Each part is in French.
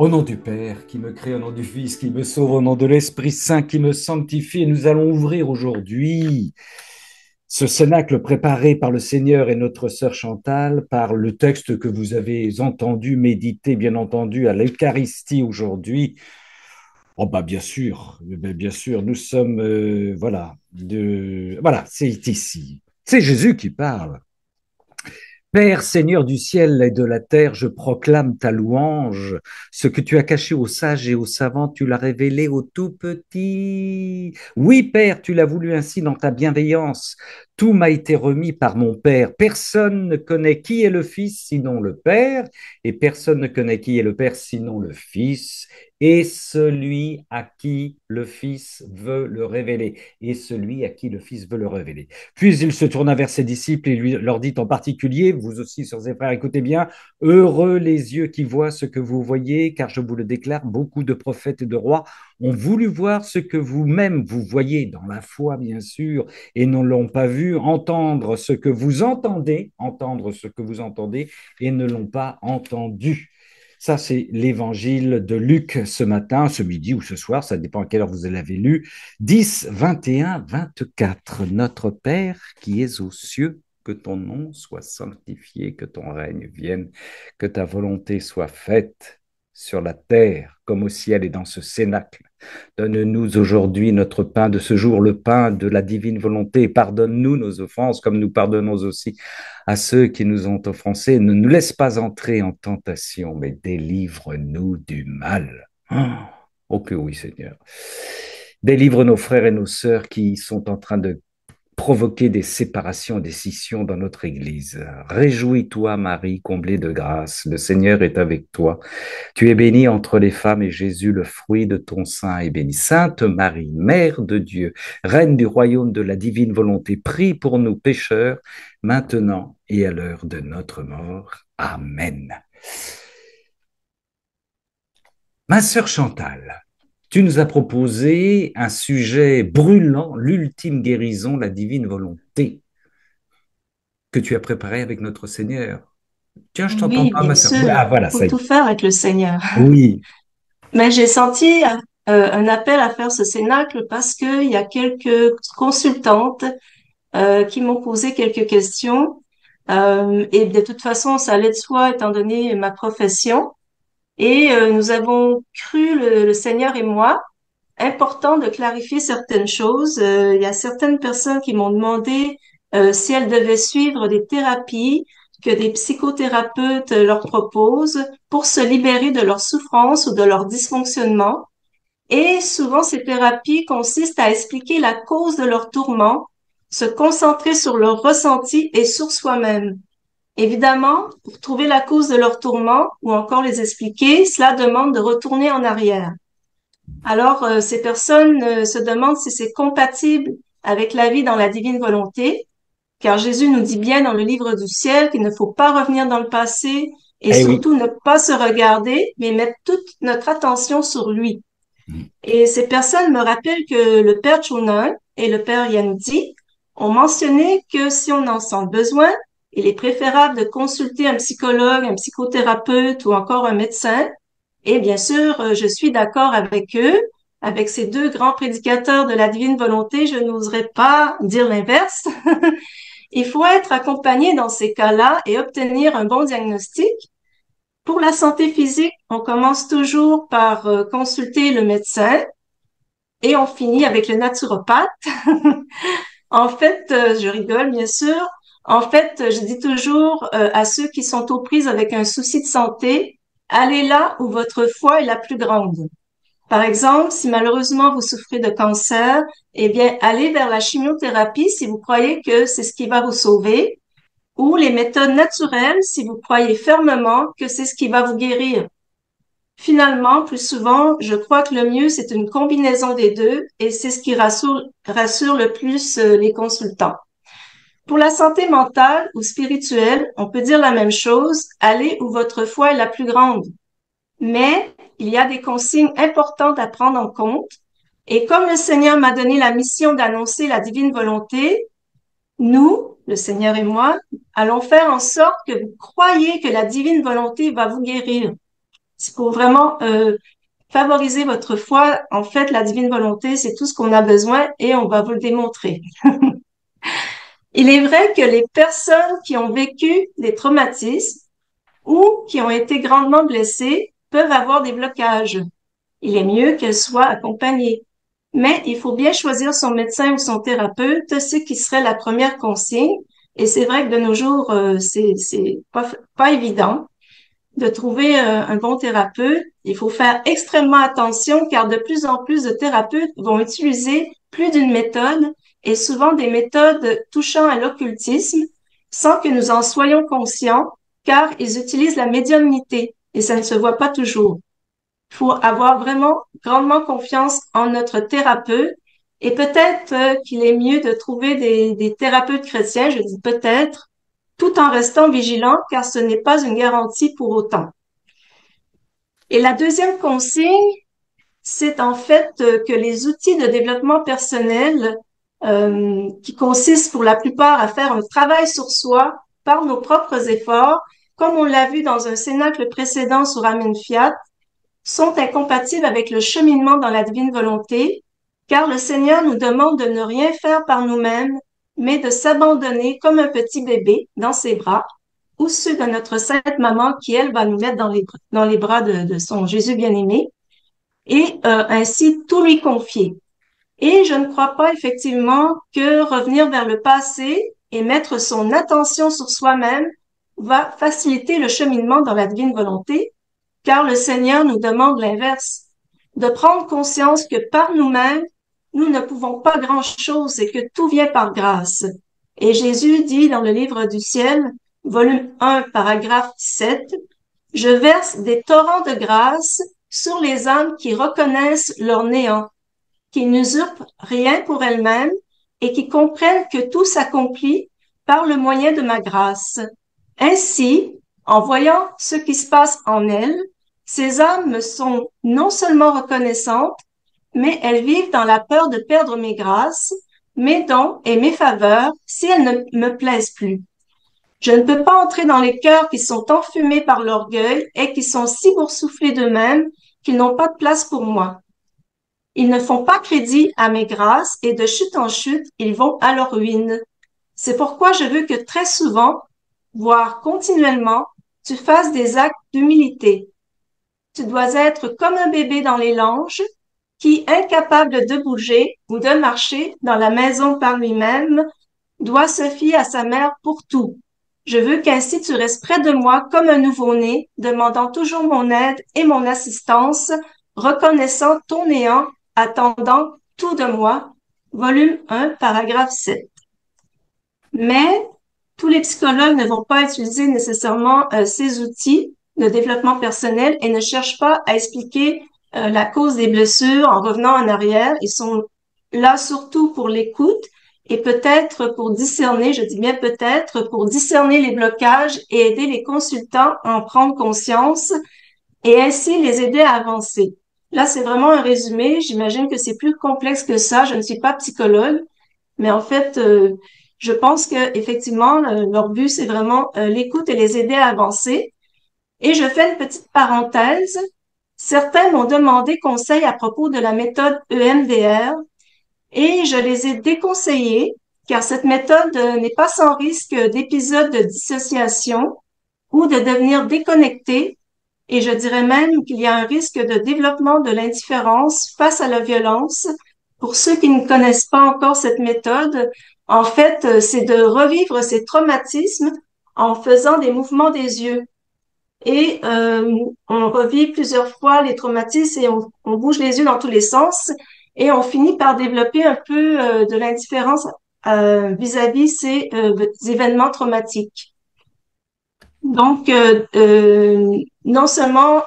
Au nom du Père, qui me crée, au nom du Fils, qui me sauve, au nom de l'Esprit Saint, qui me sanctifie, et nous allons ouvrir aujourd'hui ce cénacle préparé par le Seigneur et notre sœur Chantal, par le texte que vous avez entendu, méditer, bien entendu, à l'Eucharistie aujourd'hui. Oh bah bien sûr, nous sommes, voilà, c'est ici. C'est Jésus qui parle. Père, Seigneur du ciel et de la terre, je proclame ta louange. Ce que tu as caché aux sages et aux savants, tu l'as révélé aux tout petits. Oui, Père, tu l'as voulu ainsi dans ta bienveillance. Tout m'a été remis par mon Père. Personne ne connaît qui est le Fils sinon le Père, et personne ne connaît qui est le Père sinon le Fils, et celui à qui le Fils veut le révéler, et celui à qui le Fils veut le révéler. Puis il se tourna vers ses disciples et leur dit en particulier, vous aussi, sœurs et frères, écoutez bien, heureux les yeux qui voient ce que vous voyez, car je vous le déclare, beaucoup de prophètes et de rois ont voulu voir ce que vous-même vous voyez dans la foi, bien sûr, et ne l'ont pas vu, entendre ce que vous entendez, et ne l'ont pas entendu. Ça, c'est l'évangile de Luc ce matin, ce midi ou ce soir, ça dépend à quelle heure vous l'avez lu. 10, 21, 24. Notre Père qui es aux cieux, que ton nom soit sanctifié, que ton règne vienne, que ta volonté soit faite sur la terre comme au ciel et dans ce cénacle. Donne-nous aujourd'hui notre pain de ce jour, le pain de la divine volonté. Pardonne-nous nos offenses comme nous pardonnons aussi à ceux qui nous ont offensés. Ne nous laisse pas entrer en tentation, mais délivre-nous du mal. Oh que oui, Seigneur. Délivre nos frères et nos sœurs qui sont en train de provoquer des séparations, des scissions dans notre Église. Réjouis-toi, Marie, comblée de grâce. Le Seigneur est avec toi. Tu es bénie entre les femmes et Jésus, le fruit de ton sein, est béni. Sainte Marie, Mère de Dieu, Reine du royaume de la divine volonté, prie pour nous pécheurs, maintenant et à l'heure de notre mort. Amen. Ma sœur Chantal, tu nous as proposé un sujet brûlant, l'ultime guérison, la divine volonté, que tu as préparé avec notre Seigneur. Tiens, je t'entends Oui, pas, bien ma sœur. Oui, sûr. ah, voilà, Faut ça y est. tout faire avec le Seigneur. Oui. Mais j'ai senti un appel à faire ce cénacle parce que il y a quelques consultantes qui m'ont posé quelques questions. Et de toute façon, ça allait de soi étant donné ma profession. Et nous avons cru, le Seigneur et moi, important de clarifier certaines choses. Il y a certaines personnes qui m'ont demandé si elles devaient suivre des thérapies que des psychothérapeutes leur proposent pour se libérer de leur souffrance ou de leur dysfonctionnement. Et souvent, ces thérapies consistent à expliquer la cause de leur tourment, se concentrer sur leur ressenti et sur soi-même. Évidemment, pour trouver la cause de leur tourment ou encore les expliquer, cela demande de retourner en arrière. Alors, ces personnes se demandent si c'est compatible avec la vie dans la divine volonté, car Jésus nous dit bien dans le livre du ciel qu'il ne faut pas revenir dans le passé et Eh oui. surtout ne pas se regarder, mais mettre toute notre attention sur lui. Et ces personnes me rappellent que le père Chonan et le père Yandi ont mentionné que si on en sent le besoin, il est préférable de consulter un psychologue, un psychothérapeute ou encore un médecin. Et bien sûr, je suis d'accord avec eux. Avec ces deux grands prédicateurs de la divine volonté, je n'oserais pas dire l'inverse. Il faut être accompagné dans ces cas-là et obtenir un bon diagnostic. Pour la santé physique, on commence toujours par consulter le médecin et on finit avec le naturopathe. En fait, je rigole bien sûr. En fait, je dis toujours à ceux qui sont aux prises avec un souci de santé, allez là où votre foi est la plus grande. Par exemple, si malheureusement vous souffrez de cancer, eh bien, allez vers la chimiothérapie si vous croyez que c'est ce qui va vous sauver, ou les méthodes naturelles si vous croyez fermement que c'est ce qui va vous guérir. Finalement, plus souvent, je crois que le mieux, c'est une combinaison des deux et c'est ce qui rassure le plus les consultants. Pour la santé mentale ou spirituelle, on peut dire la même chose, allez où votre foi est la plus grande. Mais il y a des consignes importantes à prendre en compte. Et comme le Seigneur m'a donné la mission d'annoncer la divine volonté, nous, le Seigneur et moi, allons faire en sorte que vous croyez que la divine volonté va vous guérir. C'est pour vraiment favoriser votre foi. En fait, la divine volonté, c'est tout ce qu'on a besoin et on va vous le démontrer. Il est vrai que les personnes qui ont vécu des traumatismes ou qui ont été grandement blessées peuvent avoir des blocages. Il est mieux qu'elles soient accompagnées. Mais il faut bien choisir son médecin ou son thérapeute, ce qui serait la première consigne. Et c'est vrai que de nos jours, c'est pas évident de trouver un bon thérapeute. Il faut faire extrêmement attention car de plus en plus de thérapeutes vont utiliser plus d'une méthode et souvent des méthodes touchant à l'occultisme sans que nous en soyons conscients car ils utilisent la médiumnité et ça ne se voit pas toujours. Il faut avoir vraiment grandement confiance en notre thérapeute et peut-être qu'il est mieux de trouver des thérapeutes chrétiens, je dis peut-être, tout en restant vigilant car ce n'est pas une garantie pour autant. Et la deuxième consigne, c'est en fait que les outils de développement personnel qui consistent pour la plupart à faire un travail sur soi par nos propres efforts, comme on l'a vu dans un cénacle précédent sur Amen Fiat, sont incompatibles avec le cheminement dans la divine volonté, car le Seigneur nous demande de ne rien faire par nous-mêmes, mais de s'abandonner comme un petit bébé dans ses bras, ou ceux de notre sainte maman qui, elle, va nous mettre dans les bras de son Jésus bien-aimé, et ainsi tout lui confier. Et je ne crois pas effectivement que revenir vers le passé et mettre son attention sur soi-même va faciliter le cheminement dans la divine volonté, car le Seigneur nous demande l'inverse, de prendre conscience que par nous-mêmes, nous ne pouvons pas grand-chose et que tout vient par grâce. Et Jésus dit dans le livre du ciel, volume 1, paragraphe 7, « Je verse des torrents de grâce sur les âmes qui reconnaissent leur néant, qui n'usurpent rien pour elles-mêmes et qui comprennent que tout s'accomplit par le moyen de ma grâce. Ainsi, en voyant ce qui se passe en elles, ces âmes me sont non seulement reconnaissantes, mais elles vivent dans la peur de perdre mes grâces, mes dons et mes faveurs si elles ne me plaisent plus. Je ne peux pas entrer dans les cœurs qui sont enfumés par l'orgueil et qui sont si boursouflés d'eux-mêmes qu'ils n'ont pas de place pour moi. Ils ne font pas crédit à mes grâces et de chute en chute, ils vont à leur ruine. C'est pourquoi je veux que très souvent, voire continuellement, tu fasses des actes d'humilité. Tu dois être comme un bébé dans les langes, qui, incapable de bouger ou de marcher dans la maison par lui-même, doit se fier à sa mère pour tout. Je veux qu'ainsi tu restes près de moi comme un nouveau-né, demandant toujours mon aide et mon assistance, reconnaissant ton néant, attendant tout de moi. Volume 1, paragraphe 7. Mais tous les psychologues ne vont pas utiliser nécessairement ces outils de développement personnel et ne cherchent pas à expliquer la cause des blessures en revenant en arrière. Ils sont là surtout pour l'écoute et peut-être pour discerner, je dis bien peut-être, pour discerner les blocages et aider les consultants à en prendre conscience et ainsi les aider à avancer. Là, c'est vraiment un résumé. J'imagine que c'est plus complexe que ça. Je ne suis pas psychologue, mais en fait, je pense que effectivement, leur but, c'est vraiment l'écoute et les aider à avancer. Et je fais une petite parenthèse. Certains m'ont demandé conseil à propos de la méthode EMDR et je les ai déconseillés car cette méthode n'est pas sans risque d'épisodes de dissociation ou de devenir déconnecté et je dirais même qu'il y a un risque de développement de l'indifférence face à la violence. Pour ceux qui ne connaissent pas encore cette méthode, en fait, c'est de revivre ces traumatismes en faisant des mouvements des yeux. Et on revit plusieurs fois les traumatismes et on bouge les yeux dans tous les sens et on finit par développer un peu de l'indifférence vis-à-vis ces événements traumatiques. Donc, non seulement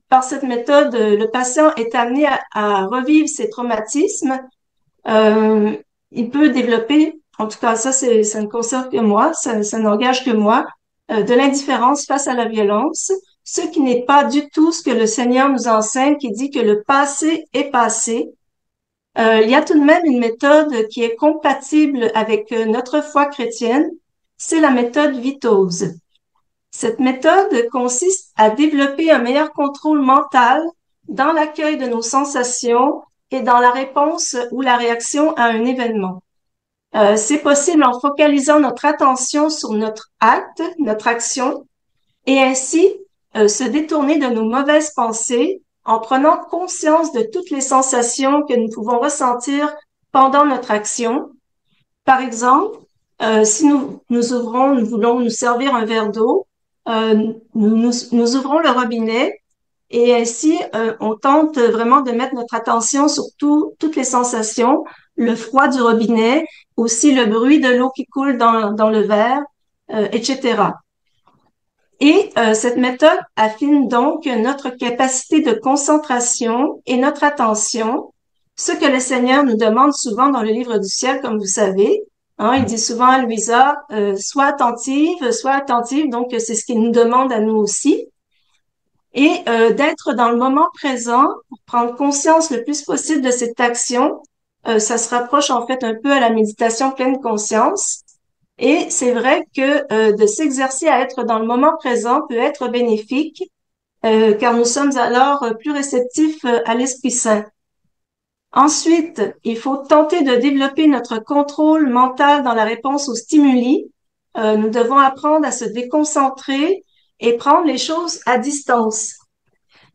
par cette méthode, le patient est amené à revivre ses traumatismes, il peut développer, en tout cas ça ne concerne que moi, ça n'engage que moi, de l'indifférence face à la violence, ce qui n'est pas du tout ce que le Seigneur nous enseigne, qui dit que le passé est passé. Il y a tout de même une méthode qui est compatible avec notre foi chrétienne, c'est la méthode Vitose. Cette méthode consiste à développer un meilleur contrôle mental dans l'accueil de nos sensations et dans la réponse ou la réaction à un événement. C'est possible en focalisant notre attention sur notre acte, notre action, et ainsi se détourner de nos mauvaises pensées en prenant conscience de toutes les sensations que nous pouvons ressentir pendant notre action. Par exemple, si nous voulons nous servir un verre d'eau, nous ouvrons le robinet et ainsi on tente vraiment de mettre notre attention sur toutes les sensations, le froid du robinet, aussi le bruit de l'eau qui coule dans le verre, etc. Et cette méthode affine donc notre capacité de concentration et notre attention, ce que le Seigneur nous demande souvent dans le livre du ciel, comme vous savez. Hein, il dit souvent à Louisa, sois attentive. Donc, c'est ce qu'il nous demande à nous aussi. Et d'être dans le moment présent pour prendre conscience le plus possible de cette action. Ça se rapproche en fait un peu à la méditation pleine conscience. Et c'est vrai que de s'exercer à être dans le moment présent peut être bénéfique, car nous sommes alors plus réceptifs à l'Esprit Saint. Ensuite, il faut tenter de développer notre contrôle mental dans la réponse aux stimuli. Nous devons apprendre à se déconcentrer et prendre les choses à distance.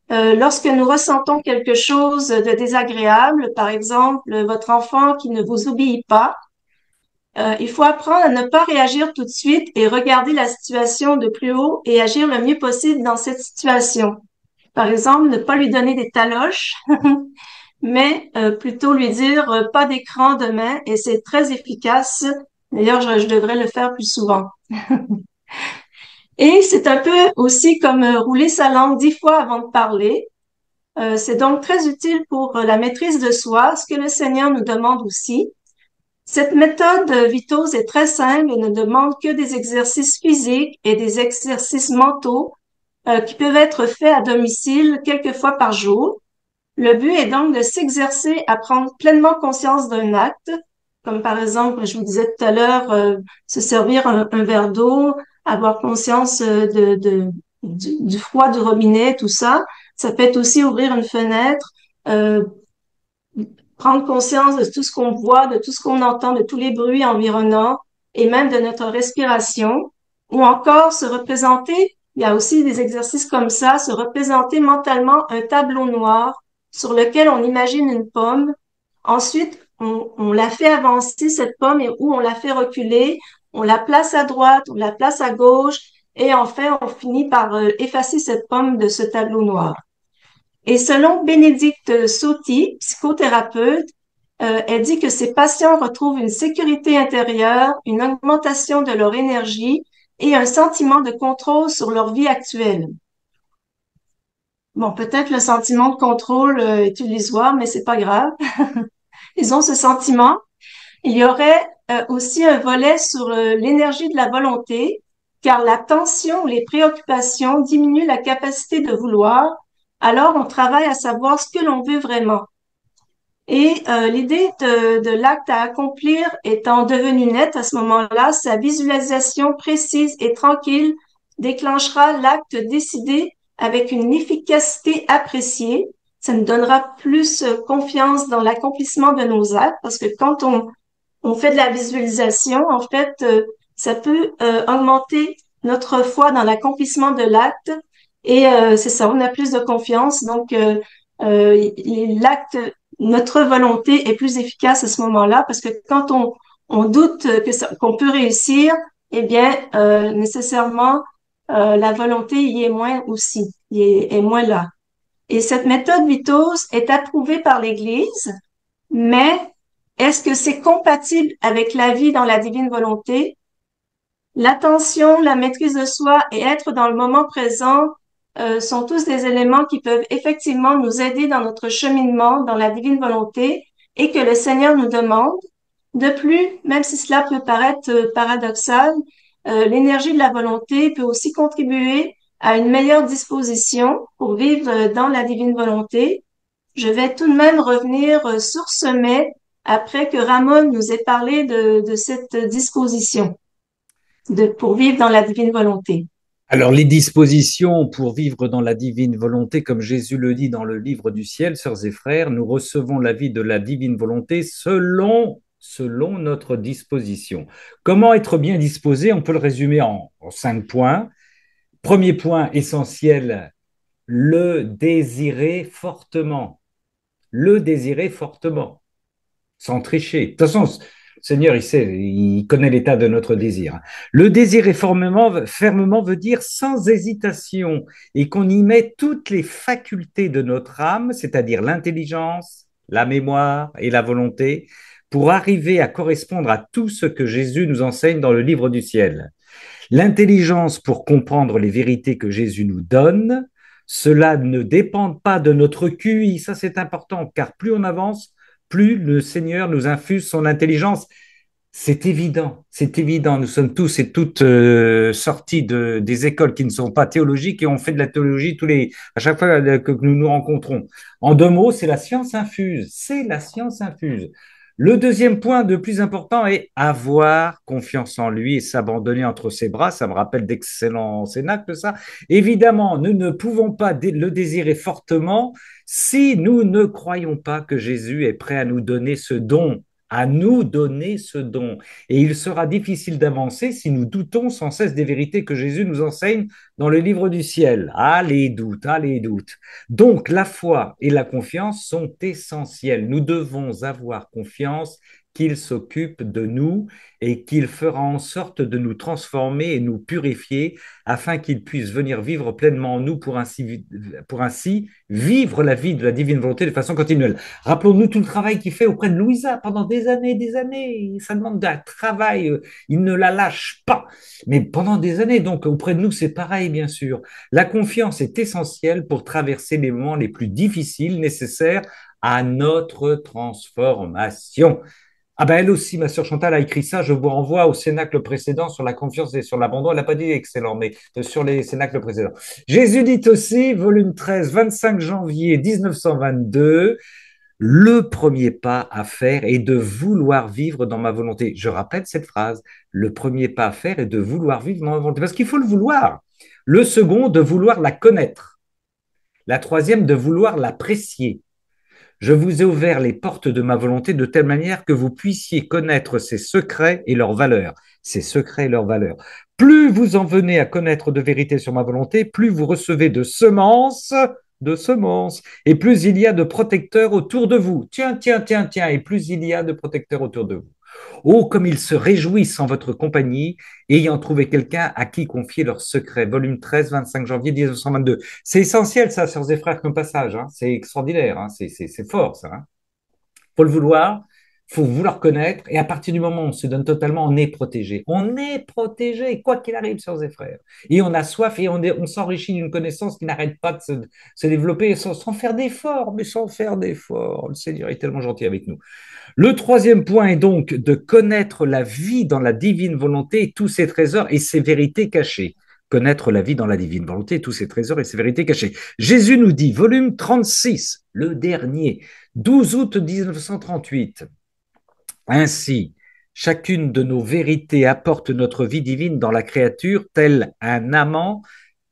Lorsque nous ressentons quelque chose de désagréable, par exemple votre enfant qui ne vous obéit pas, il faut apprendre à ne pas réagir tout de suite et regarder la situation de plus haut et agir le mieux possible dans cette situation. Par exemple, ne pas lui donner des taloches, mais plutôt lui dire pas d'écran demain et c'est très efficace. D'ailleurs, je devrais le faire plus souvent. Et c'est un peu aussi comme rouler sa langue 10 fois avant de parler. C'est donc très utile pour la maîtrise de soi, ce que le Seigneur nous demande aussi. Cette méthode Vitose est très simple et ne demande que des exercices physiques et des exercices mentaux qui peuvent être faits à domicile quelques fois par jour. Le but est donc de s'exercer à prendre pleinement conscience d'un acte, comme par exemple, je vous disais tout à l'heure, se servir un verre d'eau, avoir conscience du froid du robinet, tout ça. Ça peut être aussi ouvrir une fenêtre, prendre conscience de tout ce qu'on voit, de tout ce qu'on entend, de tous les bruits environnants et même de notre respiration, ou encore se représenter, il y a aussi des exercices comme ça, se représenter mentalement un tableau noir sur lequel on imagine une pomme. Ensuite, on la fait avancer, cette pomme, et où on la fait reculer, on la place à droite, on la place à gauche, et enfin, on finit par effacer cette pomme de ce tableau noir. Et selon Bénédicte Sauty, psychothérapeute, elle dit que ces patients retrouvent une sécurité intérieure, une augmentation de leur énergie et un sentiment de contrôle sur leur vie actuelle. Bon, peut-être le sentiment de contrôle est illusoire, mais c'est pas grave. Ils ont ce sentiment. Il y aurait aussi un volet sur l'énergie de la volonté, car la tension ou les préoccupations diminuent la capacité de vouloir. Alors, on travaille à savoir ce que l'on veut vraiment. Et l'idée de l'acte à accomplir étant devenue nette à ce moment-là, sa visualisation précise et tranquille déclenchera l'acte décidé avec une efficacité appréciée. Ça nous donnera plus confiance dans l'accomplissement de nos actes parce que quand on fait de la visualisation, en fait, ça peut augmenter notre foi dans l'accomplissement de l'acte et c'est ça, on a plus de confiance. Donc, l'acte, notre volonté est plus efficace à ce moment-là parce que quand on doute qu'on peut réussir, eh bien, nécessairement, la volonté y est moins aussi, est moins là. Et cette méthode Vitos est approuvée par l'Église, mais est-ce que c'est compatible avec la vie dans la divine volonté? L'attention, la maîtrise de soi et être dans le moment présent sont tous des éléments qui peuvent effectivement nous aider dans notre cheminement dans la divine volonté et que le Seigneur nous demande. De plus, même si cela peut paraître paradoxal, l'énergie de la volonté peut aussi contribuer à une meilleure disposition pour vivre dans la divine volonté. Je vais tout de même revenir sur ce mais après que Ramon nous ait parlé de cette disposition pour vivre dans la divine volonté. Alors, les dispositions pour vivre dans la divine volonté, comme Jésus le dit dans le livre du ciel, sœurs et frères, nous recevons la vie de la divine volonté selon notre disposition. Comment être bien disposé? On peut le résumer en 5 points. Premier point essentiel, le désirer fortement. Le désirer fortement, sans tricher. De toute façon, le Seigneur, il sait, il connaît l'état de notre désir. Le désirer fermement veut dire sans hésitation et qu'on y met toutes les facultés de notre âme, c'est-à-dire l'intelligence, la mémoire et la volonté, pour arriver à correspondre à tout ce que Jésus nous enseigne dans le livre du ciel. L'intelligence pour comprendre les vérités que Jésus nous donne, cela ne dépend pas de notre QI, ça c'est important, car plus on avance, plus le Seigneur nous infuse son intelligence. C'est évident, nous sommes tous et toutes sortis des écoles qui ne sont pas théologiques et on fait de la théologie à chaque fois que nous nous rencontrons. En 2 mots, c'est la science infuse, c'est la science infuse. Le deuxième point de plus important est avoir confiance en lui et s'abandonner entre ses bras. Ça me rappelle d'excellents cénacles, ça. Évidemment, nous ne pouvons pas le désirer fortement si nous ne croyons pas que Jésus est prêt à nous donner ce don, à nous donner ce don. Et il sera difficile d'avancer si nous doutons sans cesse des vérités que Jésus nous enseigne dans le livre du ciel. Ah, les doutes, ah, les doutes. Donc, la foi et la confiance sont essentielles. Nous devons avoir confiance qu'il s'occupe de nous et qu'il fera en sorte de nous transformer et nous purifier afin qu'il puisse venir vivre pleinement en nous pour ainsi vivre la vie de la divine volonté de façon continuelle. Rappelons-nous tout le travail qu'il fait auprès de Louisa pendant des années, des années. Ça demande un travail, il ne la lâche pas. Mais pendant des années, donc auprès de nous, c'est pareil, bien sûr. La confiance est essentielle pour traverser les moments les plus difficiles nécessaires à notre transformation. Ah ben elle aussi, ma sœur Chantal a écrit ça. Je vous renvoie au cénacle précédent sur la confiance et sur l'abandon. Elle n'a pas dit excellent, mais sur les cénacles précédents. Jésus dit aussi, volume 13, 25 janvier 1922, le premier pas à faire est de vouloir vivre dans ma volonté. Je rappelle cette phrase. Le premier pas à faire est de vouloir vivre dans ma volonté. Parce qu'il faut le vouloir. Le second, de vouloir la connaître. La troisième, de vouloir l'apprécier. Je vous ai ouvert les portes de ma volonté de telle manière que vous puissiez connaître ses secrets et leurs valeurs. Ses secrets et leurs valeurs. Plus vous en venez à connaître de vérité sur ma volonté, plus vous recevez de semences, et plus il y a de protecteurs autour de vous. Tiens, tiens, tiens, tiens, et plus il y a de protecteurs autour de vous. Oh, comme ils se réjouissent en votre compagnie, ayant trouvé quelqu'un à qui confier leurs secrets. Volume 13, 25 janvier 1922. C'est essentiel, ça, sœurs et frères, comme passage. Hein. C'est extraordinaire, hein. C'est fort, ça. Hein. Faut le vouloir, faut vouloir connaître, et à partir du moment où on se donne totalement, on est protégé. On est protégé, quoi qu'il arrive, sœurs et frères. Et on a soif et on s'enrichit d'une connaissance qui n'arrête pas de se développer sans faire d'efforts, mais sans faire d'efforts. Le Seigneur est tellement gentil avec nous. Le troisième point est donc de connaître la vie dans la divine volonté et tous ses trésors et ses vérités cachées. Connaître la vie dans la divine volonté, tous ses trésors et ses vérités cachées. Jésus nous dit, volume 36, le dernier, 12 août 1938. Ainsi, chacune de nos vérités apporte notre vie divine dans la créature, tel un amant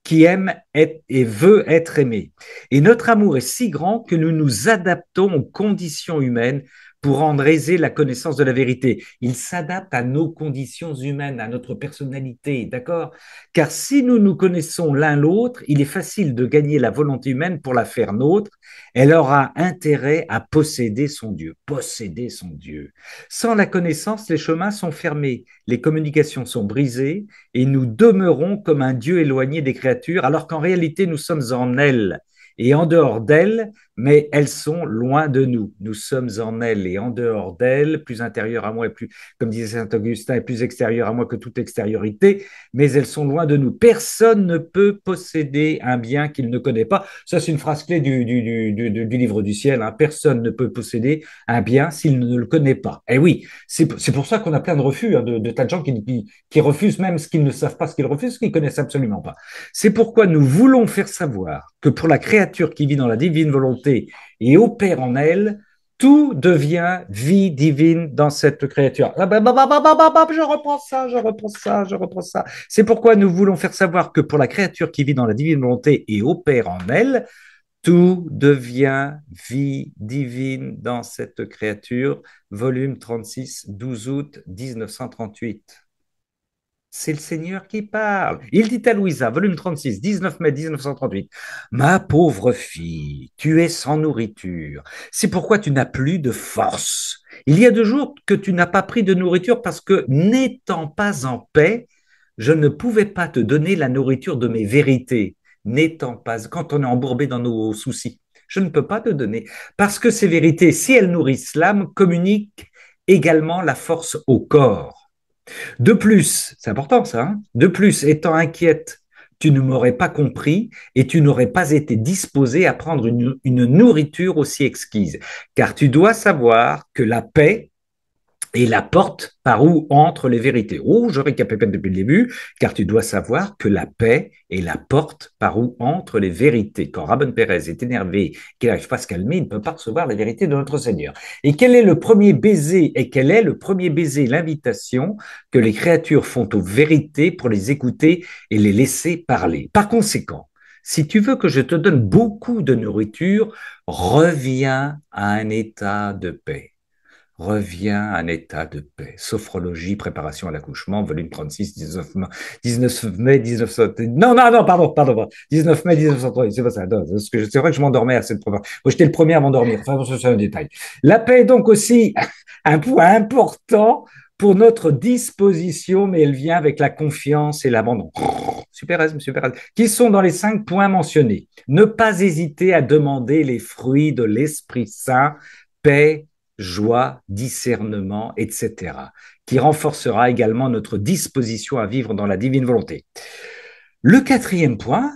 qui aime et veut être aimé. Et notre amour est si grand que nous nous adaptons aux conditions humaines pour rendre aisée la connaissance de la vérité. Il s'adapte à nos conditions humaines, à notre personnalité, d'accord? Car si nous nous connaissons l'un l'autre, il est facile de gagner la volonté humaine pour la faire nôtre. Elle aura intérêt à posséder son Dieu. Posséder son Dieu. Sans la connaissance, les chemins sont fermés, les communications sont brisées et nous demeurons comme un Dieu éloigné des créatures, alors qu'en réalité, nous sommes en elles et en dehors d'elles, mais elles sont loin de nous. Nous sommes en elles et en dehors d'elles, plus intérieures à moi et plus, comme disait saint Augustin, et plus extérieures à moi que toute extériorité, mais elles sont loin de nous. Personne ne peut posséder un bien qu'il ne connaît pas. Ça, c'est une phrase clé du livre du ciel. Hein. Personne ne peut posséder un bien s'il ne le connaît pas. Et oui, c'est pour ça qu'on a plein de refus, hein, de tas de gens qui refusent même ce qu'ils ne savent pas ce qu'ils refusent, ce qu'ils connaissent absolument pas. C'est pourquoi nous voulons faire savoir que pour la créature qui vit dans la divine volonté et opère en elle, tout devient vie divine dans cette créature. Je reprends ça, je reprends ça, je reprends ça. C'est pourquoi nous voulons faire savoir que pour la créature qui vit dans la divine volonté et opère en elle, tout devient vie divine dans cette créature. Volume 36, 12 août 1938. C'est le Seigneur qui parle. Il dit à Louisa, volume 36, 19 mai 1938, ma pauvre fille, tu es sans nourriture. C'est pourquoi tu n'as plus de force. Il y a 2 jours que tu n'as pas pris de nourriture parce que, n'étant pas en paix, je ne pouvais pas te donner la nourriture de mes vérités. N'étant pas, quand on est embourbé dans nos soucis, je ne peux pas te donner. Parce que ces vérités, si elles nourrissent l'âme, communiquent également la force au corps. De plus, c'est important ça, hein, de plus, étant inquiète, tu ne m'aurais pas compris et tu n'aurais pas été disposé à prendre une nourriture aussi exquise. Car tu dois savoir que la paix et la porte par où entrent les vérités. Oh, je récapitule depuis le début, car tu dois savoir que la paix est la porte par où entrent les vérités. Quand Rabban Pérez est énervé, qu'il n'arrive pas à se calmer, il ne peut pas recevoir les vérités de notre Seigneur. Et quel est le premier baiser, l'invitation que les créatures font aux vérités pour les écouter et les laisser parler. Par conséquent, si tu veux que je te donne beaucoup de nourriture, reviens à un état de paix. Reviens à un état de paix. Sophrologie, préparation à l'accouchement, volume 36, 19 mai 1900. Non, pardon. 19 mai 1903. C'est pas ça. C'est vrai que je m'endormais à cette première. Moi, j'étais le premier à m'endormir. Enfin, c'est un détail. La paix est donc aussi un point important pour notre disposition, mais elle vient avec la confiance et l'abandon. Super, qui sont dans les 5 points mentionnés. Ne pas hésiter à demander les fruits de l'Esprit Saint, paix, joie, discernement, etc., qui renforcera également notre disposition à vivre dans la divine volonté. Le 4e point,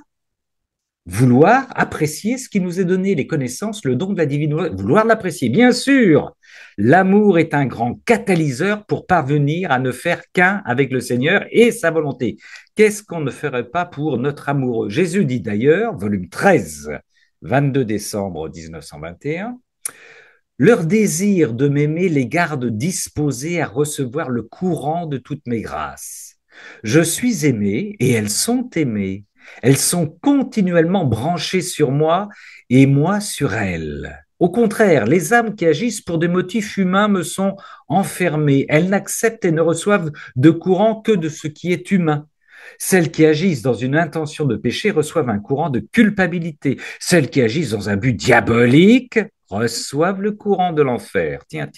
vouloir apprécier ce qui nous est donné, les connaissances, le don de la divine volonté, vouloir l'apprécier. Bien sûr, l'amour est un grand catalyseur pour parvenir à ne faire qu'un avec le Seigneur et sa volonté. Qu'est-ce qu'on ne ferait pas pour notre amoureux? Jésus dit d'ailleurs, volume 13, 22 décembre 1921, leur désir de m'aimer les garde disposés à recevoir le courant de toutes mes grâces. Je suis aimé et elles sont aimées. Elles sont continuellement branchées sur moi et moi sur elles. Au contraire, les âmes qui agissent pour des motifs humains me sont enfermées. Elles n'acceptent et ne reçoivent de courant que de ce qui est humain. Celles qui agissent dans une intention de péché reçoivent un courant de culpabilité. Celles qui agissent dans un but diabolique reçoivent le courant de l'enfer. Tiens.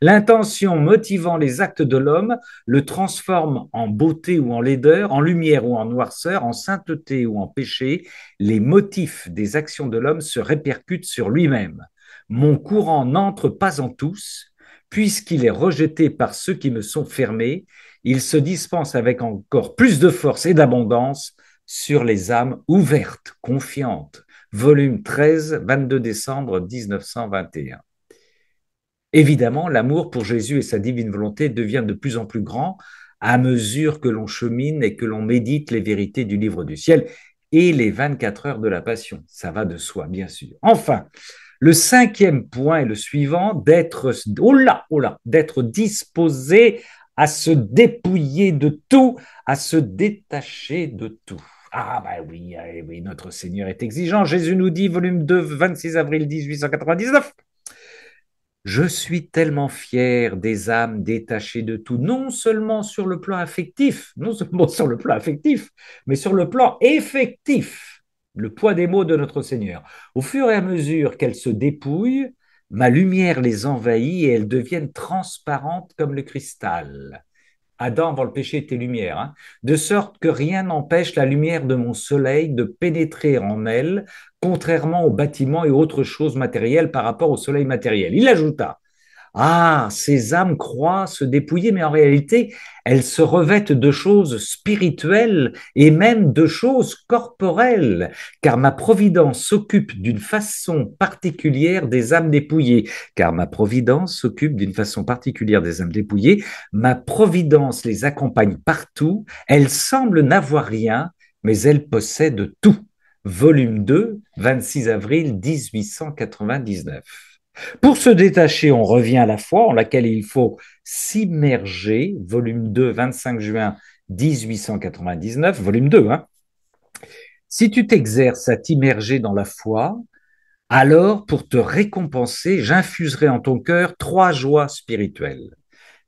L'intention motivant les actes de l'homme le transforme en beauté ou en laideur, en lumière ou en noirceur, en sainteté ou en péché. Les motifs des actions de l'homme se répercutent sur lui-même. Mon courant n'entre pas en tous, puisqu'il est rejeté par ceux qui me sont fermés. Il se dispense avec encore plus de force et d'abondance sur les âmes ouvertes, confiantes. Volume 13, 22 décembre 1921. Évidemment, l'amour pour Jésus et sa divine volonté devient de plus en plus grand à mesure que l'on chemine et que l'on médite les vérités du livre du ciel et les 24 heures de la passion. Ça va de soi, bien sûr. Enfin, le 5e point est le suivant, d'être disposé à se dépouiller de tout, à se détacher de tout. Ah oui, notre Seigneur est exigeant. Jésus nous dit, volume 2, 26 avril 1899, je suis tellement fier des âmes détachées de tout, non seulement sur le plan affectif, mais sur le plan effectif. Le poids des mots de notre Seigneur. Au fur et à mesure qu'elles se dépouillent, ma lumière les envahit et elles deviennent transparentes comme le cristal. Adam, avant le péché, était lumière, hein, de sorte que rien n'empêche la lumière de mon soleil de pénétrer en elle, contrairement aux bâtiments et autres choses matérielles par rapport au soleil matériel. Il ajouta, ah, ces âmes croient se dépouiller, mais en réalité, elles se revêtent de choses spirituelles et même de choses corporelles, car ma providence s'occupe d'une façon particulière des âmes dépouillées, ma providence les accompagne partout, elles semblent n'avoir rien, mais elles possèdent tout. Volume 2, 26 avril 1899. Pour se détacher, on revient à la foi en laquelle il faut s'immerger, volume 2, 25 juin 1899, volume 2. Hein. Si tu t'exerces à t'immerger dans la foi, alors pour te récompenser, j'infuserai en ton cœur 3 joies spirituelles.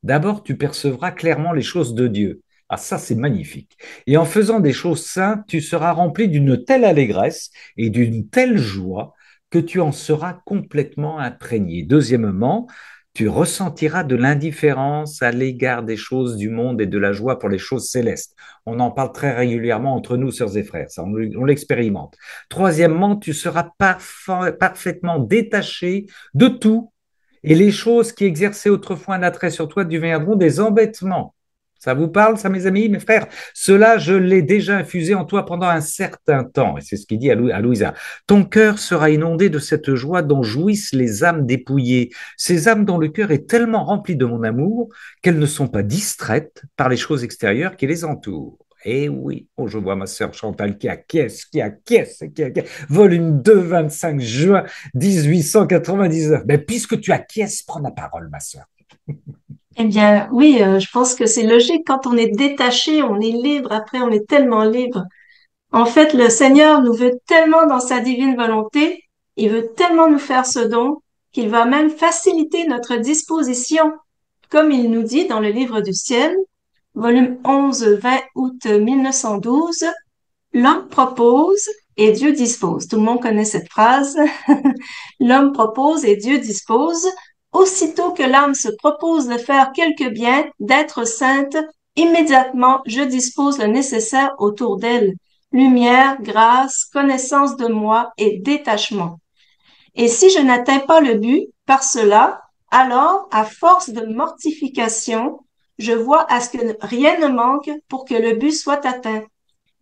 D'abord, tu percevras clairement les choses de Dieu. Ah, ça, c'est magnifique. Et en faisant des choses saintes, tu seras rempli d'une telle allégresse et d'une telle joie que tu en seras complètement imprégné. Deuxièmement, tu ressentiras de l'indifférence à l'égard des choses du monde et de la joie pour les choses célestes. On en parle très régulièrement entre nous, sœurs et frères, ça, on l'expérimente. Troisièmement, tu seras parfaitement détaché de tout et les choses qui exerçaient autrefois un attrait sur toi deviendront des embêtements. Ça vous parle, ça, mes amis, mes frères? Cela, je l'ai déjà infusé en toi pendant un certain temps. Et c'est ce qu'il dit à Louisa. Ton cœur sera inondé de cette joie dont jouissent les âmes dépouillées. Ces âmes dont le cœur est tellement rempli de mon amour qu'elles ne sont pas distraites par les choses extérieures qui les entourent. Eh oui, oh, je vois ma sœur Chantal qui acquiesce. Volume 2, 25 juin 1899. Mais puisque tu acquiesces, prends la parole, ma sœur. Eh bien, oui, je pense que c'est logique. Quand on est détaché, on est libre. Après, on est tellement libre. En fait, le Seigneur nous veut tellement dans sa divine volonté. Il veut tellement nous faire ce don qu'il va même faciliter notre disposition. Comme il nous dit dans le livre du ciel, volume 11, 20 août 1912, l'homme propose et Dieu dispose. Tout le monde connaît cette phrase. L'homme propose et Dieu dispose. Aussitôt que l'âme se propose de faire quelque bien, d'être sainte, immédiatement je dispose le nécessaire autour d'elle. Lumière, grâce, connaissance de moi et détachement. Et si je n'atteins pas le but par cela, alors, à force de mortification, je vois à ce que rien ne manque pour que le but soit atteint.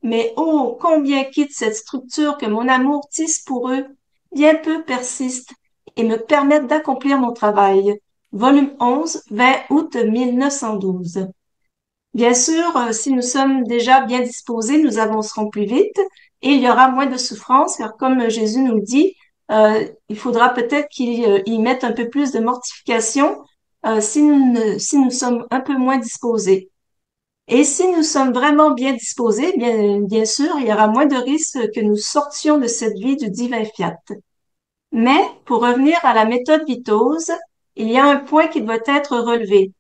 Mais oh, combien quitte cette structure que mon amour tisse pour eux, bien peu persiste et me permettent d'accomplir mon travail. Volume 11, 20 août 1912. Bien sûr, si nous sommes déjà bien disposés, nous avancerons plus vite et il y aura moins de souffrance, car comme Jésus nous le dit, il faudra peut-être qu'il y mette un peu plus de mortification si nous sommes un peu moins disposés. Et si nous sommes vraiment bien disposés, bien sûr, il y aura moins de risques que nous sortions de cette vie du divin fiat. Mais pour revenir à la méthode Vitose, il y a un point qui doit être relevé.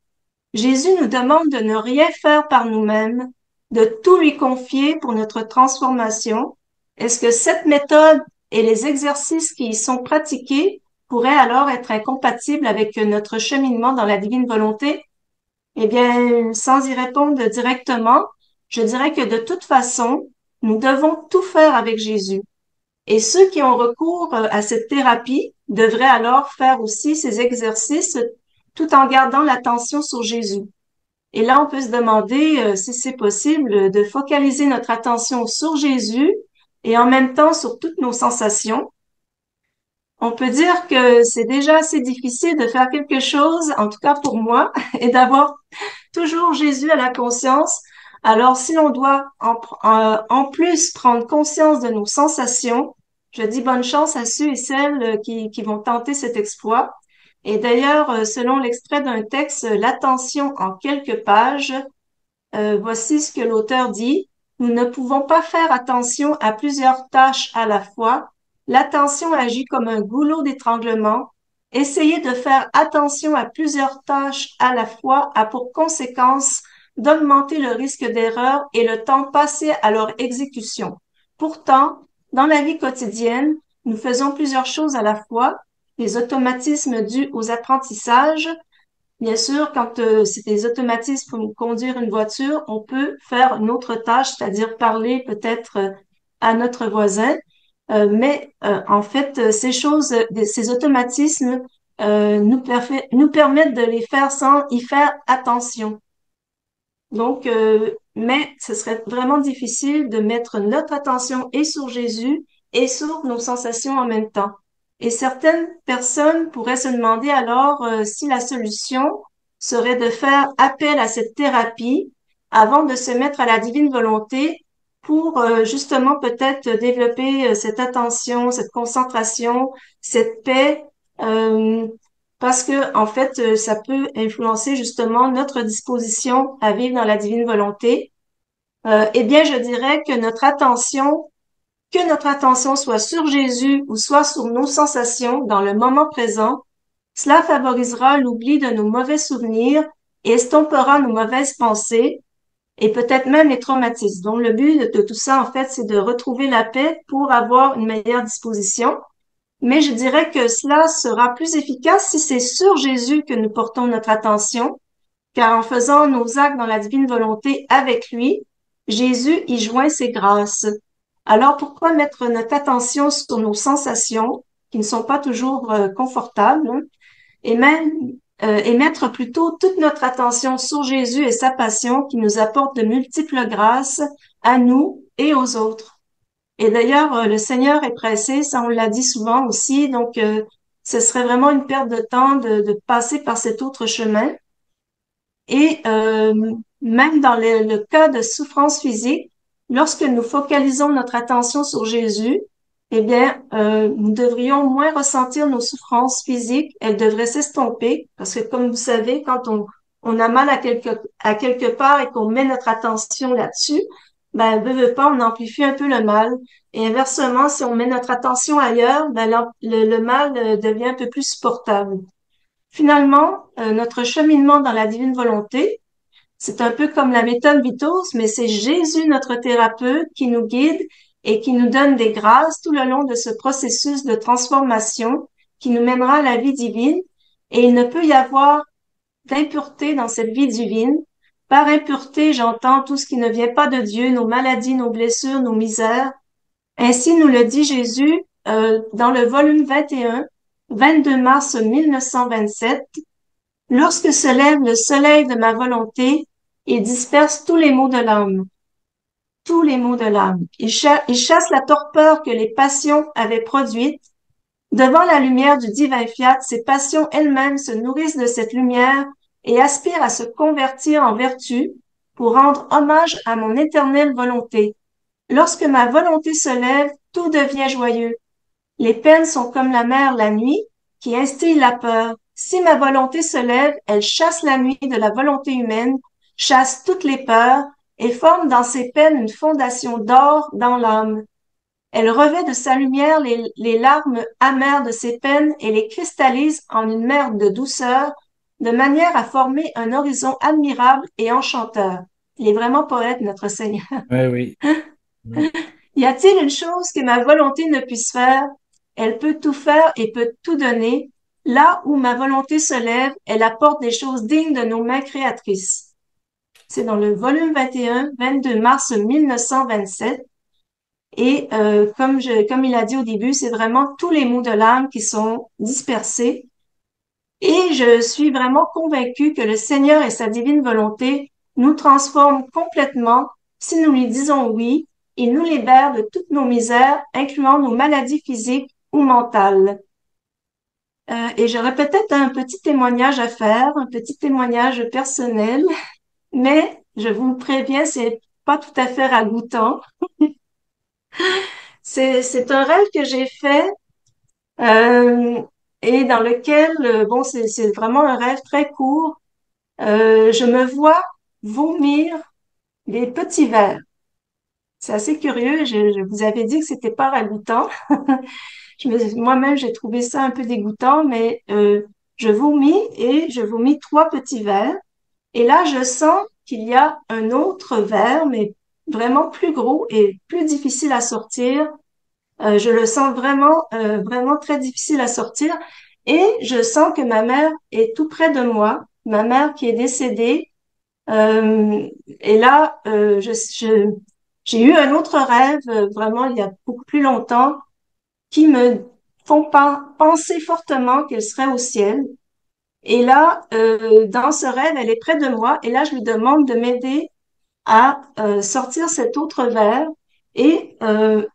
Jésus nous demande de ne rien faire par nous-mêmes, de tout lui confier pour notre transformation. Est-ce que cette méthode et les exercices qui y sont pratiqués pourraient alors être incompatibles avec notre cheminement dans la divine volonté? Eh bien, sans y répondre directement, je dirais que de toute façon, nous devons tout faire avec Jésus. Et ceux qui ont recours à cette thérapie devraient alors faire aussi ces exercices tout en gardant l'attention sur Jésus. Et là, on peut se demander si c'est possible de focaliser notre attention sur Jésus et en même temps sur toutes nos sensations. On peut dire que c'est déjà assez difficile de faire quelque chose, en tout cas pour moi, et d'avoir toujours Jésus à la conscience. Alors, si l'on doit en plus prendre conscience de nos sensations, je dis bonne chance à ceux et celles qui vont tenter cet exploit. Et d'ailleurs, selon l'extrait d'un texte, L'attention en quelques pages, voici ce que l'auteur dit. Nous ne pouvons pas faire attention à plusieurs tâches à la fois. L'attention agit comme un goulot d'étranglement. Essayer de faire attention à plusieurs tâches à la fois a pour conséquence d'augmenter le risque d'erreur et le temps passé à leur exécution. Pourtant, dans la vie quotidienne, nous faisons plusieurs choses à la fois. Les automatismes dus aux apprentissages. Bien sûr, quand c'est des automatismes pour conduire une voiture, on peut faire une autre tâche, c'est-à-dire parler peut-être à notre voisin. Mais en fait, ces automatismes nous permettent de les faire sans y faire attention. Donc, mais ce serait vraiment difficile de mettre notre attention et sur Jésus et sur nos sensations en même temps. Et certaines personnes pourraient se demander alors si la solution serait de faire appel à cette thérapie avant de se mettre à la divine volonté pour justement peut-être développer cette attention, cette concentration, cette paix euh, parce que en fait, ça peut influencer justement notre disposition à vivre dans la divine volonté. Eh bien, je dirais que notre attention soit sur Jésus ou soit sur nos sensations dans le moment présent, cela favorisera l'oubli de nos mauvais souvenirs et estompera nos mauvaises pensées et peut-être même les traumatismes. Donc, le but de tout ça, en fait, c'est de retrouver la paix pour avoir une meilleure disposition. Mais je dirais que cela sera plus efficace si c'est sur Jésus que nous portons notre attention, car en faisant nos actes dans la divine volonté avec lui, Jésus y joint ses grâces. Alors pourquoi mettre notre attention sur nos sensations, qui ne sont pas toujours confortables, hein, et même et mettre plutôt toute notre attention sur Jésus et sa passion qui nous apporte de multiples grâces à nous et aux autres. Et d'ailleurs, le Seigneur est pressé, ça on l'a dit souvent aussi, donc ce serait vraiment une perte de temps de passer par cet autre chemin. Et même dans le cas de souffrance physique, lorsque nous focalisons notre attention sur Jésus, eh bien, nous devrions moins ressentir nos souffrances physiques. Elles devraient s'estomper parce que, comme vous savez, quand on a mal à quelque part et qu'on met notre attention là-dessus, ben, veut pas, on amplifie un peu le mal. Et inversement, si on met notre attention ailleurs, ben, le mal devient un peu plus supportable. Finalement, notre cheminement dans la divine volonté, c'est un peu comme la méthode Vitos, mais c'est Jésus, notre thérapeute, qui nous guide et qui nous donne des grâces tout le long de ce processus de transformation qui nous mènera à la vie divine. Et il ne peut y avoir d'impureté dans cette vie divine. Par impureté, j'entends tout ce qui ne vient pas de Dieu, nos maladies, nos blessures, nos misères. Ainsi nous le dit Jésus dans le volume 21, 22 mars 1927. Lorsque se lève le soleil de ma volonté, il disperse tous les maux de l'âme, tous les maux de l'âme. Il chasse la torpeur que les passions avaient produite. Devant la lumière du divin fiat, ces passions elles-mêmes se nourrissent de cette lumière et aspirent à se convertir en vertu pour rendre hommage à mon éternelle volonté. Lorsque ma volonté se lève, tout devient joyeux. Les peines sont comme la mer la nuit, qui instille la peur. Si ma volonté se lève, elle chasse la nuit de la volonté humaine, chasse toutes les peurs, et forme dans ses peines une fondation d'or dans l'âme. Elle revêt de sa lumière les larmes amères de ses peines et les cristallise en une mer de douceur, de manière à former un horizon admirable et enchanteur. Il est vraiment poète, notre Seigneur. Oui, oui. Y a-t-il une chose que ma volonté ne puisse faire? Elle peut tout faire et peut tout donner. Là où ma volonté se lève, elle apporte des choses dignes de nos mains créatrices. C'est dans le volume 21, 22 mars 1927. Et comme il a dit au début, c'est vraiment tous les maux de l'âme qui sont dispersés. Et je suis vraiment convaincue que le Seigneur et sa divine volonté nous transforment complètement si nous lui disons oui. Il nous libère de toutes nos misères, incluant nos maladies physiques ou mentales. Et j'aurais peut-être un petit témoignage à faire, un petit témoignage personnel, mais je vous préviens, c'est pas tout à fait ragoûtant. C'est un rêve que j'ai fait euh, et dans lequel, bon, c'est vraiment un rêve très court. Je me vois vomir des petits vers. C'est assez curieux. Je vous avais dit que c'était pas ragoûtant. Moi-même, j'ai trouvé ça un peu dégoûtant, mais je vomis et je vomis trois petits vers. Et là, je sens qu'il y a un autre verre, mais vraiment plus gros et plus difficile à sortir. Je le sens vraiment très difficile à sortir. Et je sens que ma mère est tout près de moi, ma mère qui est décédée. Et là, j'ai eu un autre rêve, vraiment il y a beaucoup plus longtemps, qui me font penser fortement qu'elle serait au ciel. Et là, dans ce rêve, elle est près de moi. Et là, je lui demande de m'aider à sortir cet autre verre. Et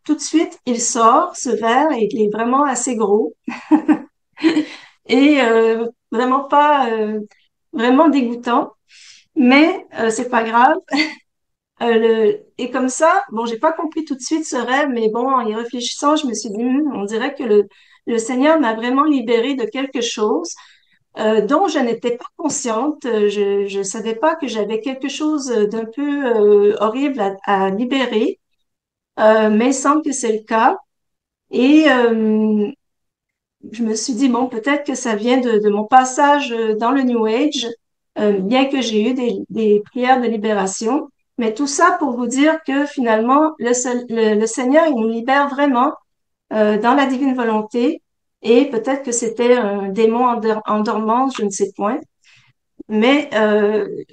tout de suite, il sort, ce verre, et il est vraiment assez gros. Et vraiment pas, vraiment dégoûtant. Mais c'est pas grave. Et comme ça, bon, j'ai pas compris tout de suite ce rêve, mais bon, en y réfléchissant, je me suis dit, on dirait que le Seigneur m'a vraiment libérée de quelque chose dont je n'étais pas consciente. Je ne savais pas que j'avais quelque chose d'un peu horrible à libérer, mais il semble que c'est le cas. Et je me suis dit, bon, peut-être que ça vient de mon passage dans le New Age, bien que j'ai eu des prières de libération. Mais tout ça pour vous dire que finalement, le Seigneur, il nous libère vraiment dans la divine volonté. Et peut-être que c'était un démon en dormance, je ne sais point. Mais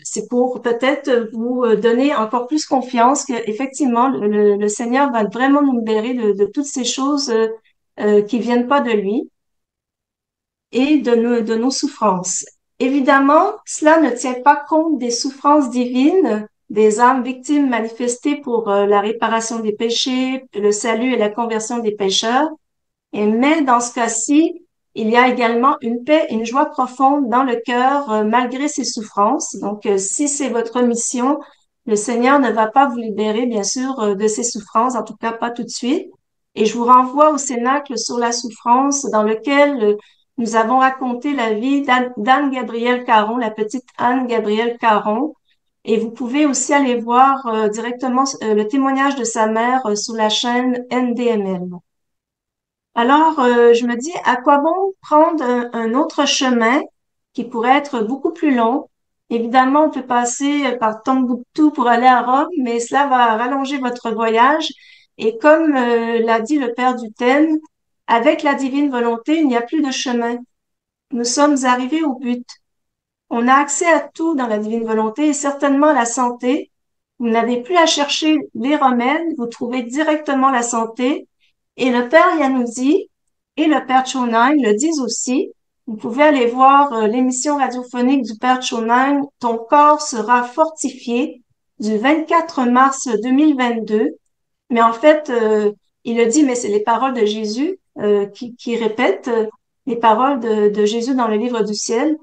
c'est pour peut-être vous donner encore plus confiance que effectivement le Seigneur va vraiment nous libérer de toutes ces choses qui viennent pas de lui et de nos souffrances. Évidemment, cela ne tient pas compte des souffrances divines des âmes victimes manifestées pour la réparation des péchés, le salut et la conversion des pécheurs. Mais dans ce cas-ci, il y a également une paix et une joie profonde dans le cœur malgré ces souffrances. Donc, si c'est votre mission, le Seigneur ne va pas vous libérer, bien sûr, de ces souffrances, en tout cas pas tout de suite. Et je vous renvoie au Cénacle sur la souffrance, dans lequel nous avons raconté la vie d'Anne-Gabrielle Caron, la petite Anne-Gabrielle Caron. Et vous pouvez aussi aller voir directement le témoignage de sa mère sur la chaîne NDML. Alors, je me dis, à quoi bon prendre un autre chemin qui pourrait être beaucoup plus long? Évidemment, on peut passer par Tombouctou pour aller à Rome, mais cela va rallonger votre voyage. Et comme l'a dit le Père Duthème, avec la divine volonté, il n'y a plus de chemin. Nous sommes arrivés au but. On a accès à tout dans la divine volonté et certainement la santé. Vous n'avez plus à chercher les remèdes, vous trouvez directement la santé. Et le Père Yanouzi et le Père Chonang le disent aussi. Vous pouvez aller voir l'émission radiophonique du Père Chonang, Ton corps sera fortifié, du 24 mars 2022. Mais en fait, il le dit, mais c'est les paroles de Jésus qui répètent les paroles de Jésus dans le livre du ciel,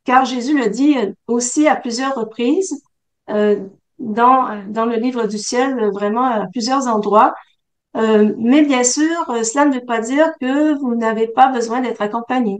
car Jésus le dit aussi à plusieurs reprises euh, dans le livre du ciel, vraiment à plusieurs endroits. Mais bien sûr, cela ne veut pas dire que vous n'avez pas besoin d'être accompagné.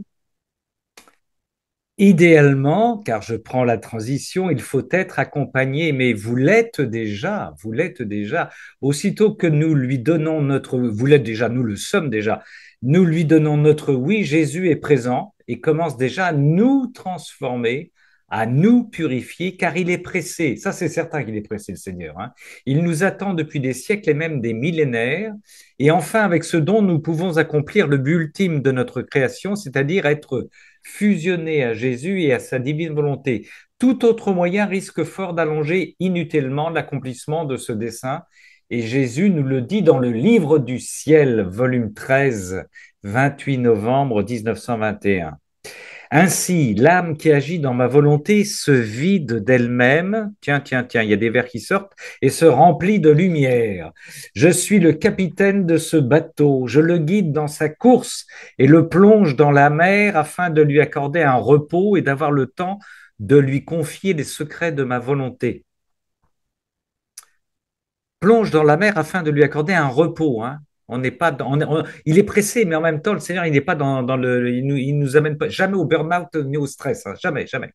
Idéalement, car je prends la transition, il faut être accompagné, mais vous l'êtes déjà, vous l'êtes déjà. Aussitôt que nous lui donnons notre, vous l'êtes déjà, nous le sommes déjà, nous lui donnons notre oui, Jésus est présent et commence déjà à nous transformer, à nous purifier, car il est pressé. Ça, c'est certain qu'il est pressé, le Seigneur, hein. Il nous attend depuis des siècles et même des millénaires. Et enfin, avec ce don, nous pouvons accomplir le but ultime de notre création, c'est-à-dire être fusionné à Jésus et à sa divine volonté. Tout autre moyen risque fort d'allonger inutilement l'accomplissement de ce dessein. Et Jésus nous le dit dans le Livre du ciel, volume 13, 28 novembre 1921. Ainsi, l'âme qui agit dans ma volonté se vide d'elle-même, tiens, tiens, tiens, il y a des vers qui sortent, et se remplit de lumière. Je suis le capitaine de ce bateau, je le guide dans sa course et le plonge dans la mer afin de lui accorder un repos et d'avoir le temps de lui confier les secrets de ma volonté. Plonge dans la mer afin de lui accorder un repos, hein. On n'est pas il est pressé, mais en même temps, le Seigneur, il n'est pas dans le, il nous amène pas, jamais au burn-out ni au stress, hein. Jamais, jamais.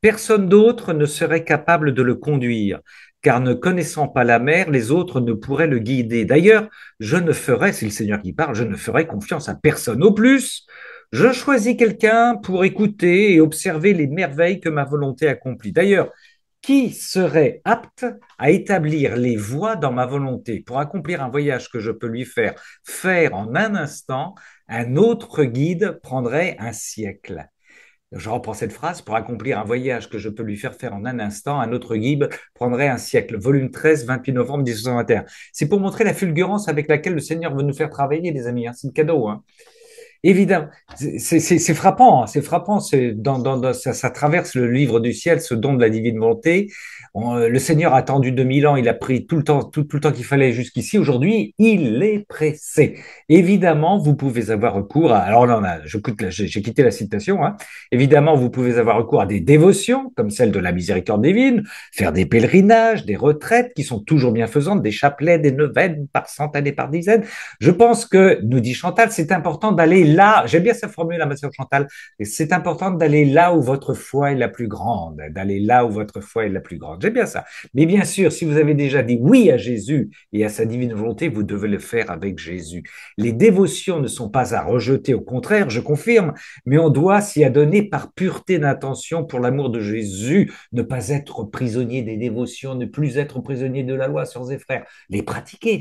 Personne d'autre ne serait capable de le conduire, car ne connaissant pas la mer, les autres ne pourraient le guider. D'ailleurs, je ne ferai, c'est le Seigneur qui parle, je ne ferai confiance à personne. Au plus, je choisis quelqu'un pour écouter et observer les merveilles que ma volonté accomplit. D'ailleurs, qui serait apte à établir les voies dans ma volonté pour accomplir un voyage que je peux lui faire en un instant, un autre guide prendrait un siècle. Je reprends cette phrase, pour accomplir un voyage que je peux lui faire en un instant, un autre guide prendrait un siècle. Volume 13, 28 novembre 1921. C'est pour montrer la fulgurance avec laquelle le Seigneur veut nous faire travailler, les amis, hein. C'est le cadeau, hein. Évidemment, c'est frappant, hein, c'est frappant. Ça traverse le livre du ciel, ce don de la divine volonté. Le Seigneur a attendu 2000 ans, il a pris tout le temps qu'il fallait jusqu'ici. Aujourd'hui, il est pressé. Évidemment, vous pouvez avoir recours à, alors non, là, j'ai quitté la citation, hein. Évidemment, vous pouvez avoir recours à des dévotions, comme celle de la miséricorde divine, faire des pèlerinages, des retraites qui sont toujours bienfaisantes, des chapelets, des neuvaines par centaines et par dizaines. Je pense que, nous dit Chantal, c'est important d'aller là, j'aime bien sa formule, ma sœur Chantal, et c'est important d'aller là où votre foi est la plus grande, d'aller là où votre foi est la plus grande. J'aime bien ça. Mais bien sûr, si vous avez déjà dit oui à Jésus et à sa divine volonté, vous devez le faire avec Jésus. Les dévotions ne sont pas à rejeter, au contraire, je confirme, mais on doit s'y adonner par pureté d'intention pour l'amour de Jésus, ne pas être prisonnier des dévotions, ne plus être prisonnier de la loi, sœurs et frères. Les pratiquer,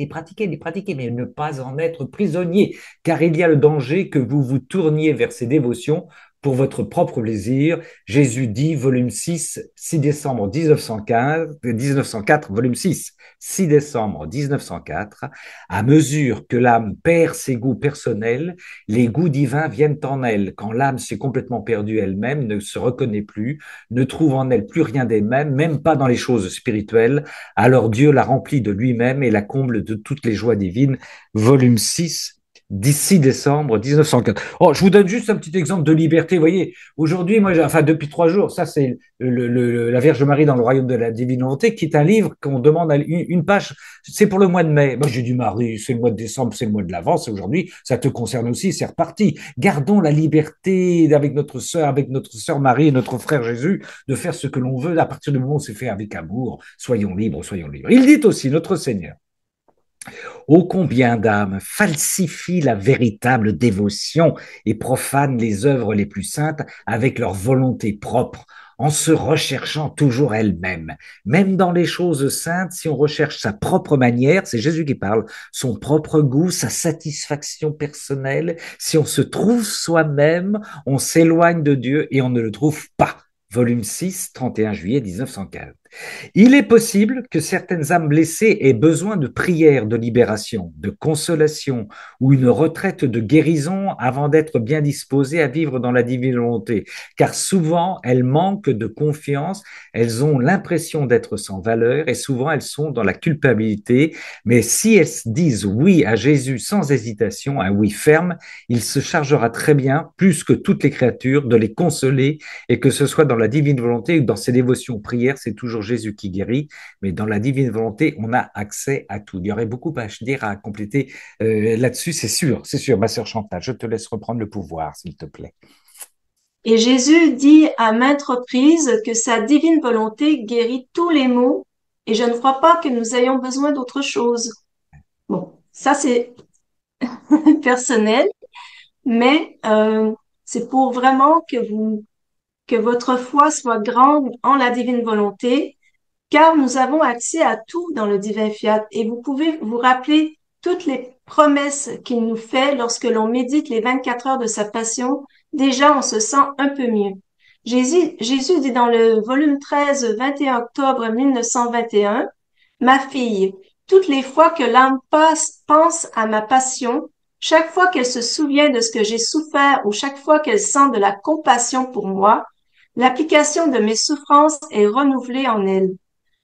mais ne pas en être prisonnier, car il y a le danger que vous vous tourniez vers ces dévotions pour votre propre plaisir. Jésus dit, volume 6, 6 décembre 1904, volume 6, 6 décembre 1904, à mesure que l'âme perd ses goûts personnels, les goûts divins viennent en elle. Quand l'âme s'est complètement perdue elle-même, ne se reconnaît plus, ne trouve en elle plus rien d'elle-même, même pas dans les choses spirituelles, alors Dieu la remplit de lui-même et la comble de toutes les joies divines. Volume 6, 6 décembre 1904. Oh, je vous donne juste un petit exemple de liberté. Vous voyez, aujourd'hui, moi, enfin, depuis 3 jours, ça, c'est la Vierge Marie dans le royaume de la divine volonté, qui est un livre qu'on demande à une page. C'est pour le mois de mai. Moi, j'ai dit, Marie, c'est le mois de décembre, c'est le mois de l'Avent, c'est aujourd'hui. Ça te concerne aussi, c'est reparti. Gardons la liberté avec notre sœur Marie et notre frère Jésus de faire ce que l'on veut à partir du moment où c'est fait avec amour. Soyons libres, soyons libres. Il dit aussi, notre Seigneur, ô combien d'âmes falsifient la véritable dévotion et profanent les œuvres les plus saintes avec leur volonté propre, en se recherchant toujours elles-mêmes. Même dans les choses saintes, si on recherche sa propre manière, c'est Jésus qui parle, son propre goût, sa satisfaction personnelle, si on se trouve soi-même, on s'éloigne de Dieu et on ne le trouve pas. Volume 6, 31 juillet 1915. Il est possible que certaines âmes blessées aient besoin de prières de libération, de consolation ou une retraite de guérison avant d'être bien disposées à vivre dans la divine volonté, car souvent elles manquent de confiance, elles ont l'impression d'être sans valeur et souvent elles sont dans la culpabilité, mais si elles disent oui à Jésus sans hésitation, un oui ferme, il se chargera très bien, plus que toutes les créatures, de les consoler, et que ce soit dans la divine volonté ou dans ses dévotions aux prières, c'est toujours Jésus qui guérit, mais dans la divine volonté, on a accès à tout. Il y aurait beaucoup à dire, à compléter là-dessus, c'est sûr, ma sœur Chantal, je te laisse reprendre le pouvoir, s'il te plaît. Et Jésus dit à maintes reprises que sa divine volonté guérit tous les maux, et je ne crois pas que nous ayons besoin d'autre chose. Bon, ça c'est personnel, mais c'est pour vraiment que votre foi soit grande en la divine volonté, car nous avons accès à tout dans le divin fiat, et vous pouvez vous rappeler toutes les promesses qu'il nous fait lorsque l'on médite les 24 heures de sa passion. Déjà, on se sent un peu mieux. Jésus dit dans le volume 13, 21 octobre 1921, Ma fille, toutes les fois que l'âme pense à ma passion, chaque fois qu'elle se souvient de ce que j'ai souffert ou chaque fois qu'elle sent de la compassion pour moi, l'application de mes souffrances est renouvelée en elle.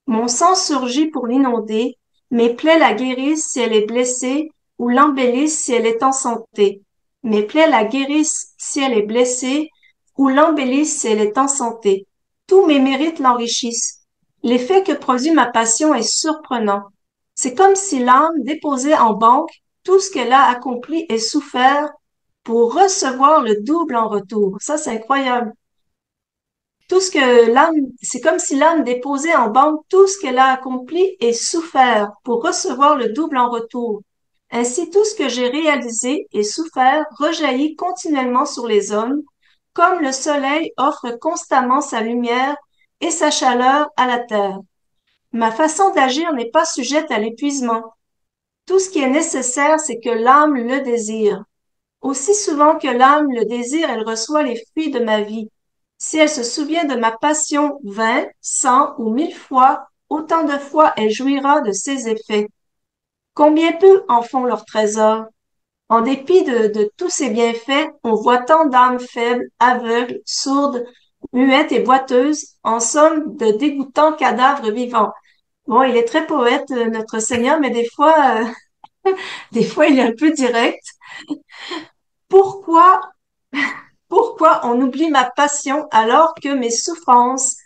Mon sang surgit pour l'inonder, mes plaies la guérissent si elle est blessée ou l'embellissent si elle est en santé. Mes plaies la guérissent si elle est blessée ou l'embellissent si elle est en santé. Tous mes mérites l'enrichissent. L'effet que produit ma passion est surprenant. C'est comme si l'âme déposait en banque tout ce qu'elle a accompli et souffert pour recevoir le double en retour. Ça, c'est incroyable. Tout ce que l'âme, c'est comme si l'âme déposait en banque tout ce qu'elle a accompli et souffert pour recevoir le double en retour. Ainsi, tout ce que j'ai réalisé et souffert rejaillit continuellement sur les hommes, comme le soleil offre constamment sa lumière et sa chaleur à la terre. Ma façon d'agir n'est pas sujette à l'épuisement. Tout ce qui est nécessaire, c'est que l'âme le désire. Aussi souvent que l'âme le désire, elle reçoit les fruits de ma vie. Si elle se souvient de ma passion 20, 100 ou 1000 fois, autant de fois elle jouira de ses effets. Combien peu en font leurs trésors? En dépit de tous ces bienfaits, on voit tant d'âmes faibles, aveugles, sourdes, muette et boiteuse, en somme, de dégoûtants cadavres vivants. Bon, il est très poète, notre Seigneur, mais des fois, il est un peu direct. Pourquoi, pourquoi on oublie ma passion alors que mes souffrances,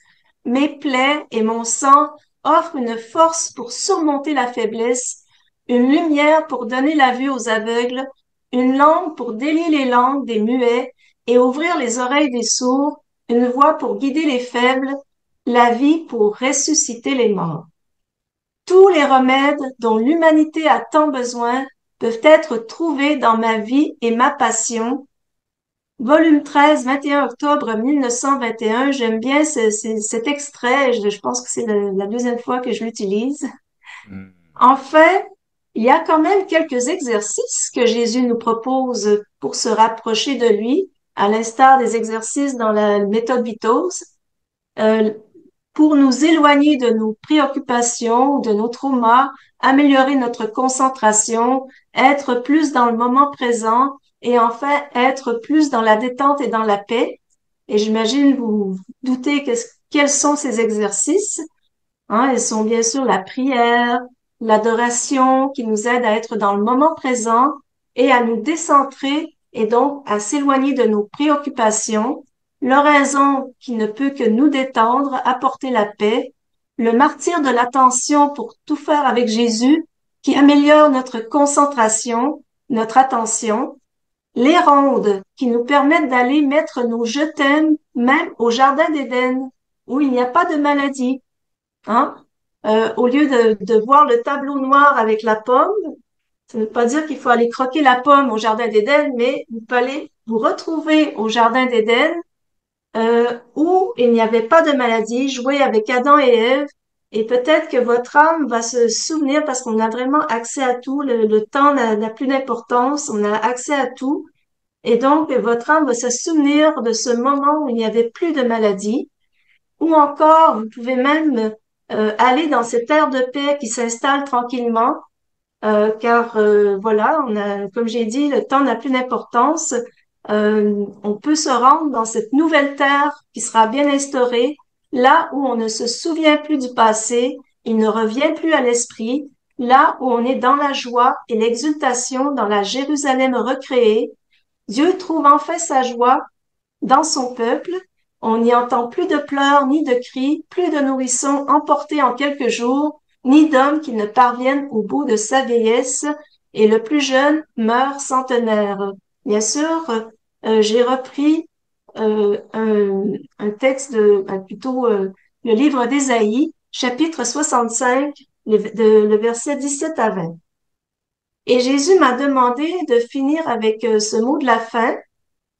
mes plaies et mon sang offrent une force pour surmonter la faiblesse, une lumière pour donner la vue aux aveugles, une langue pour délier les langues des muets et ouvrir les oreilles des sourds, une voix pour guider les faibles, la vie pour ressusciter les morts. Tous les remèdes dont l'humanité a tant besoin peuvent être trouvés dans ma vie et ma passion. Volume 13, 21 octobre 1921. J'aime bien cet extrait. Je pense que c'est la deuxième fois que je l'utilise. Mm. Enfin, il y a quand même quelques exercices que Jésus nous propose pour se rapprocher de lui, à l'instar des exercices dans la méthode Vitos, euh, pour nous éloigner de nos préoccupations, de nos traumas, améliorer notre concentration, être plus dans le moment présent et enfin être plus dans la détente et dans la paix. Et j'imagine vous vous doutez quels sont ces exercices. Hein, ils sont bien sûr la prière, l'adoration qui nous aide à être dans le moment présent et à nous décentrer et donc à s'éloigner de nos préoccupations, l'oraison qui ne peut que nous détendre, apporter la paix, le martyre de l'attention pour tout faire avec Jésus qui améliore notre concentration, notre attention, les rondes qui nous permettent d'aller mettre nos je t'aime même au jardin d'Éden où il n'y a pas de maladie. Hein? Au lieu de voir le tableau noir avec la pomme, ça ne veut pas dire qu'il faut aller croquer la pomme au jardin d'Éden, mais vous pouvez aller vous retrouver au jardin d'Éden où il n'y avait pas de maladie, jouer avec Adam et Ève, et peut-être que votre âme va se souvenir parce qu'on a vraiment accès à tout, le temps n'a plus d'importance, on a accès à tout, et donc votre âme va se souvenir de ce moment où il n'y avait plus de maladie. Ou encore, vous pouvez même aller dans cette ère de paix qui s'installe tranquillement, car voilà, comme j'ai dit, le temps n'a plus d'importance. On peut se rendre dans cette nouvelle terre qui sera bien instaurée, là où on ne se souvient plus du passé, il ne revient plus à l'esprit, là où on est dans la joie et l'exultation, dans la Jérusalem recréée. Dieu trouve enfin sa joie dans son peuple. On n'y entend plus de pleurs ni de cris, plus de nourrissons emportés en quelques jours, ni d'hommes qui ne parviennent au bout de sa vieillesse, et le plus jeune meurt centenaire. Bien sûr, j'ai repris un texte plutôt le livre d'Ésaïe, chapitre 65, le verset 17 à 20. Et Jésus m'a demandé de finir avec ce mot de la fin.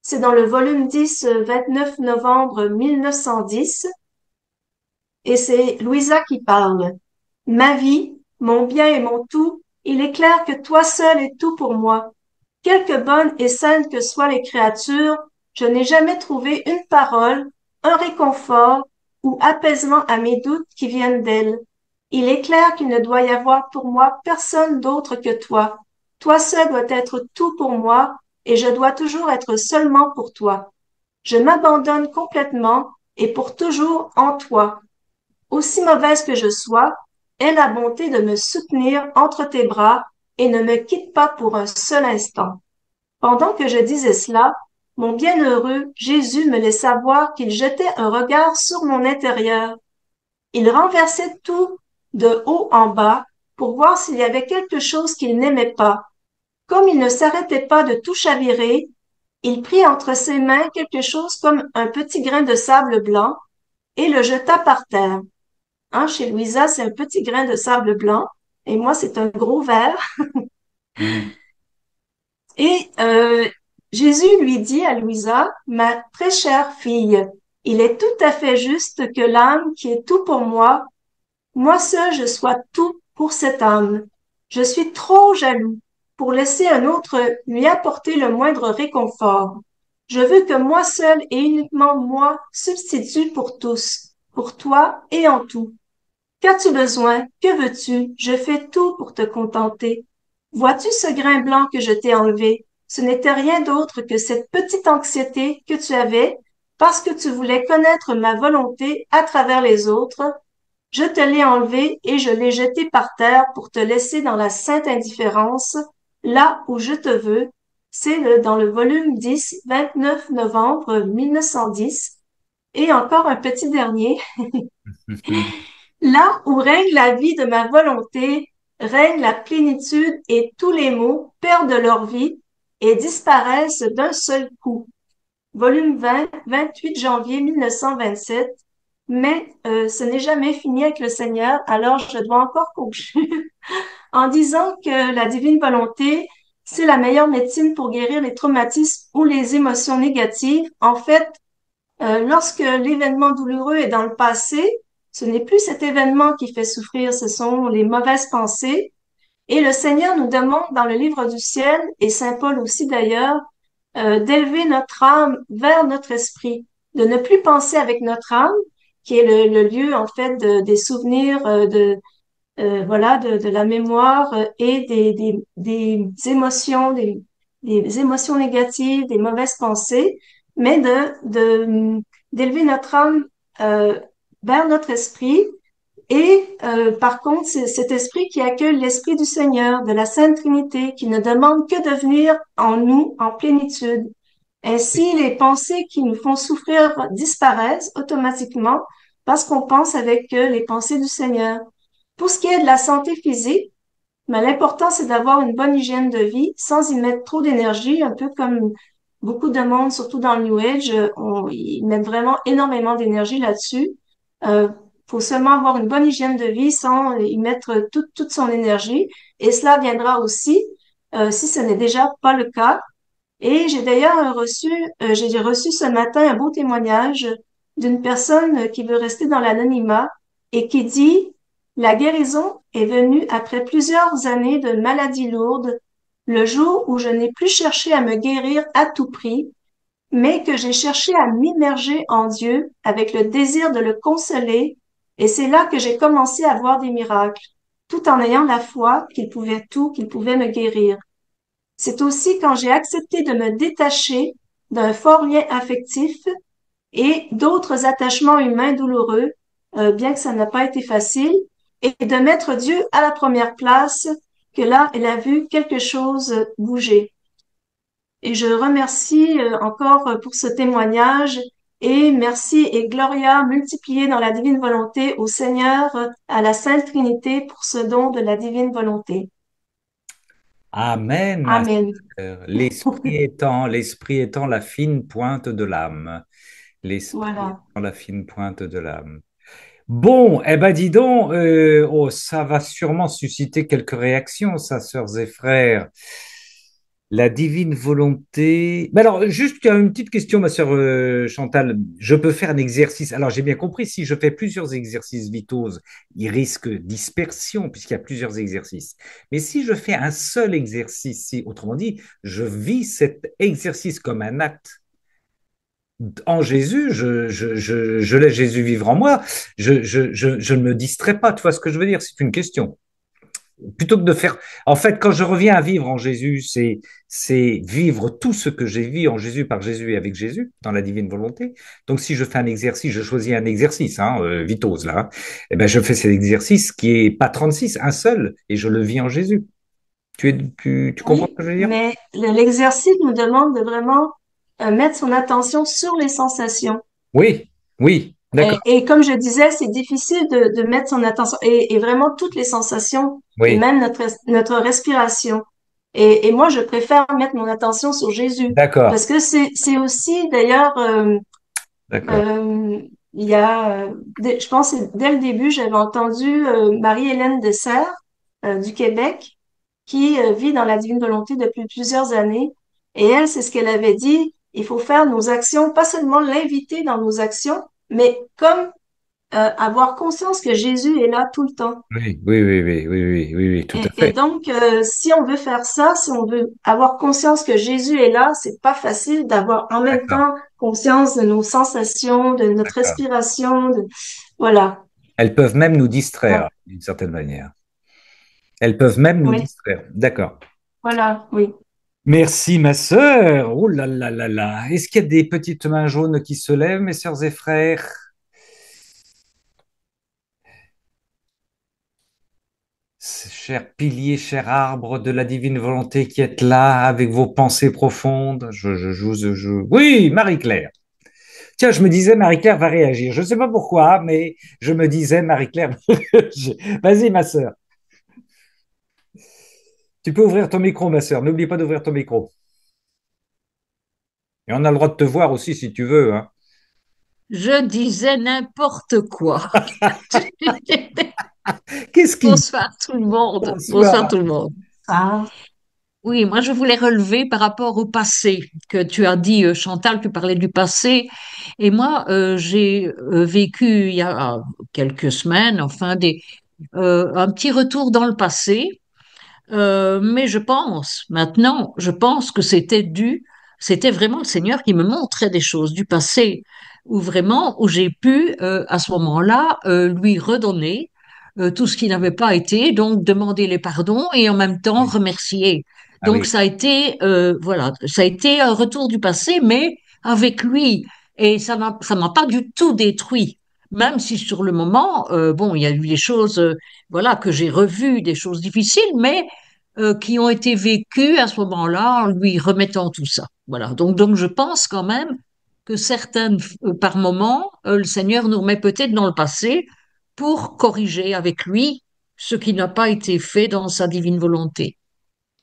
C'est dans le volume 10, 29 novembre 1910, et c'est Louisa qui parle. Ma vie, mon bien et mon tout, il est clair que toi seul es tout pour moi. Quelque bonnes et saines que soient les créatures, je n'ai jamais trouvé une parole, un réconfort ou apaisement à mes doutes qui viennent d'elles. Il est clair qu'il ne doit y avoir pour moi personne d'autre que toi. Toi seul dois être tout pour moi, et je dois toujours être seulement pour toi. Je m'abandonne complètement et pour toujours en toi. Aussi mauvaise que je sois, aie la bonté de me soutenir entre tes bras et ne me quitte pas pour un seul instant. Pendant que je disais cela, mon bienheureux Jésus me laissa voir qu'il jetait un regard sur mon intérieur. Il renversait tout de haut en bas pour voir s'il y avait quelque chose qu'il n'aimait pas. Comme il ne s'arrêtait pas de tout chavirer, il prit entre ses mains quelque chose comme un petit grain de sable blanc et le jeta par terre. Hein, chez Louisa, c'est un petit grain de sable blanc et moi, c'est un gros verre. Mm. Et Jésus lui dit à Louisa, ma très chère fille, il est tout à fait juste que l'âme qui est tout pour moi seul je sois tout pour cette âme. Je suis trop jaloux pour laisser un autre lui apporter le moindre réconfort. Je veux que moi seul et uniquement moi substitue pour tous, pour toi et en tout. Qu'as-tu besoin? Que veux-tu? Je fais tout pour te contenter. Vois-tu ce grain blanc que je t'ai enlevé? Ce n'était rien d'autre que cette petite anxiété que tu avais parce que tu voulais connaître ma volonté à travers les autres, je te l'ai enlevé et je l'ai jeté par terre pour te laisser dans la sainte indifférence, là où je te veux. C'est dans le volume 10, 29 novembre 1910. Et encore un petit dernier. Là où règne la vie de ma volonté, règne la plénitude et tous les maux perdent leur vie et disparaissent d'un seul coup. Volume 20, 28 janvier 1927. Mais ce n'est jamais fini avec le Seigneur, alors je dois encore conclure en disant que la divine volonté, c'est la meilleure médecine pour guérir les traumatismes ou les émotions négatives. En fait, lorsque l'événement douloureux est dans le passé, ce n'est plus cet événement qui fait souffrir, ce sont les mauvaises pensées. Et le Seigneur nous demande dans le livre du ciel, et Saint Paul aussi d'ailleurs, d'élever notre âme vers notre esprit, de ne plus penser avec notre âme, qui est le lieu en fait des souvenirs, voilà, de la mémoire et des émotions, des émotions négatives, des mauvaises pensées, mais d'élever notre âme vers notre esprit et par contre, c'est cet esprit qui accueille l'Esprit du Seigneur, de la Sainte Trinité, qui ne demande que de venir en nous en plénitude. Ainsi, les pensées qui nous font souffrir disparaissent automatiquement parce qu'on pense avec les pensées du Seigneur. Pour ce qui est de la santé physique, mais l'important, c'est d'avoir une bonne hygiène de vie sans y mettre trop d'énergie, un peu comme beaucoup de monde, surtout dans le New Age, ils mettent vraiment énormément d'énergie là-dessus. Faut seulement avoir une bonne hygiène de vie sans y mettre toute son énergie. Et cela viendra aussi, si ce n'est déjà pas le cas. Et j'ai d'ailleurs j'ai reçu ce matin un beau témoignage d'une personne qui veut rester dans l'anonymat et qui dit, la guérison est venue après plusieurs années de maladies lourdes, le jour où je n'ai plus cherché à me guérir à tout prix, mais que j'ai cherché à m'immerger en Dieu avec le désir de le consoler, et c'est là que j'ai commencé à voir des miracles, tout en ayant la foi qu'il pouvait tout, qu'il pouvait me guérir. C'est aussi quand j'ai accepté de me détacher d'un fort lien affectif et d'autres attachements humains douloureux, bien que ça n'a pas été facile, et de mettre Dieu à la première place, que là, elle a vu quelque chose bouger. Et je remercie encore pour ce témoignage et merci et Gloria multipliée dans la divine volonté au Seigneur, à la Sainte Trinité pour ce don de la divine volonté. Amen, ma Amen. sœur. L'esprit étant la fine pointe de l'âme. L'esprit Voilà. étant la fine pointe de l'âme. Bon, eh ben dis donc, oh, ça va sûrement susciter quelques réactions, ça, sœurs et frères. La divine volonté. Mais alors, juste une petite question, ma sœur Chantal. Je peux faire un exercice. Alors, j'ai bien compris, si je fais plusieurs exercices vitaux, il risque dispersion puisqu'il y a plusieurs exercices. Mais si je fais un seul exercice, autrement dit, je vis cet exercice comme un acte en Jésus, je laisse Jésus vivre en moi, je ne me distrais pas, tu vois ce que je veux dire? C'est une question. Plutôt que de faire. En fait, quand je reviens à vivre en Jésus, c'est vivre tout ce que j'ai vu en Jésus, par Jésus et avec Jésus, dans la divine volonté. Donc, si je fais un exercice, je choisis un exercice, hein, vitose, là, hein, eh ben, je fais cet exercice qui est pas 36, un seul, et je le vis en Jésus. Tu comprends ce Oui, que je veux dire? mais l'exercice nous demande de vraiment mettre son attention sur les sensations. Oui, oui, d'accord, Et comme je disais, c'est difficile de mettre son attention et vraiment toutes les sensations et oui, même notre respiration. Et moi, je préfère mettre mon attention sur Jésus d'accord, parce que c'est aussi d'ailleurs d'accord. euh, il y a je pense que dès le début, j'avais entendu Marie-Hélène Dessert du Québec qui vit dans la divine volonté depuis plusieurs années. Et elle, c'est ce qu'elle avait dit, il faut faire nos actions, pas seulement l'inviter dans nos actions, mais comme avoir conscience que Jésus est là tout le temps. Oui, oui, oui, oui, oui, oui, oui, oui, tout à Et fait. donc, si on veut faire ça, si on veut avoir conscience que Jésus est là, c'est pas facile d'avoir en même D'accord, temps conscience de nos sensations, de notre d'accord. respiration, voilà. Elles peuvent même nous Ah, distraire, d'une certaine manière. Elles peuvent même nous oui, distraire. D'accord. voilà, oui. Merci, ma sœur. Oh là là là là. Est-ce qu'il y a des petites mains jaunes qui se lèvent, mes sœurs et frères? Cher pilier, cher arbre de la divine volonté qui êtes là avec vos pensées profondes. Oui, Marie-Claire. Tiens, je me disais, Marie-Claire va réagir. Je ne sais pas pourquoi, mais je me disais, Marie-Claire. Vas-y, ma sœur. Tu peux ouvrir ton micro, ma sœur. N'oublie pas d'ouvrir ton micro. Et on a le droit de te voir aussi si tu veux, hein. Je disais n'importe quoi. Qu'est-ce qu'il Bonsoir tout le monde. Bonsoir Bonsoir. tout le monde. Ah, Oui, moi je voulais relever par rapport au passé que tu as dit, Chantal, tu parlais du passé. Et moi, j'ai vécu il y a quelques semaines, enfin, un petit retour dans le passé. Mais je pense que c'était vraiment le Seigneur qui me montrait des choses du passé, où j'ai pu, à ce moment-là, lui redonner tout ce qui n'avait pas été, donc demander les pardons et en même temps remercier. Ah Donc oui, voilà, ça a été un retour du passé, mais avec lui. Et ça m'a pas du tout détruit. Même si sur le moment, bon, il y a eu des choses, voilà, que j'ai revues, des choses difficiles, mais qui ont été vécues à ce moment-là en lui remettant tout ça. Voilà. Donc je pense quand même que par moments, le Seigneur nous remet peut-être dans le passé pour corriger avec lui ce qui n'a pas été fait dans sa divine volonté.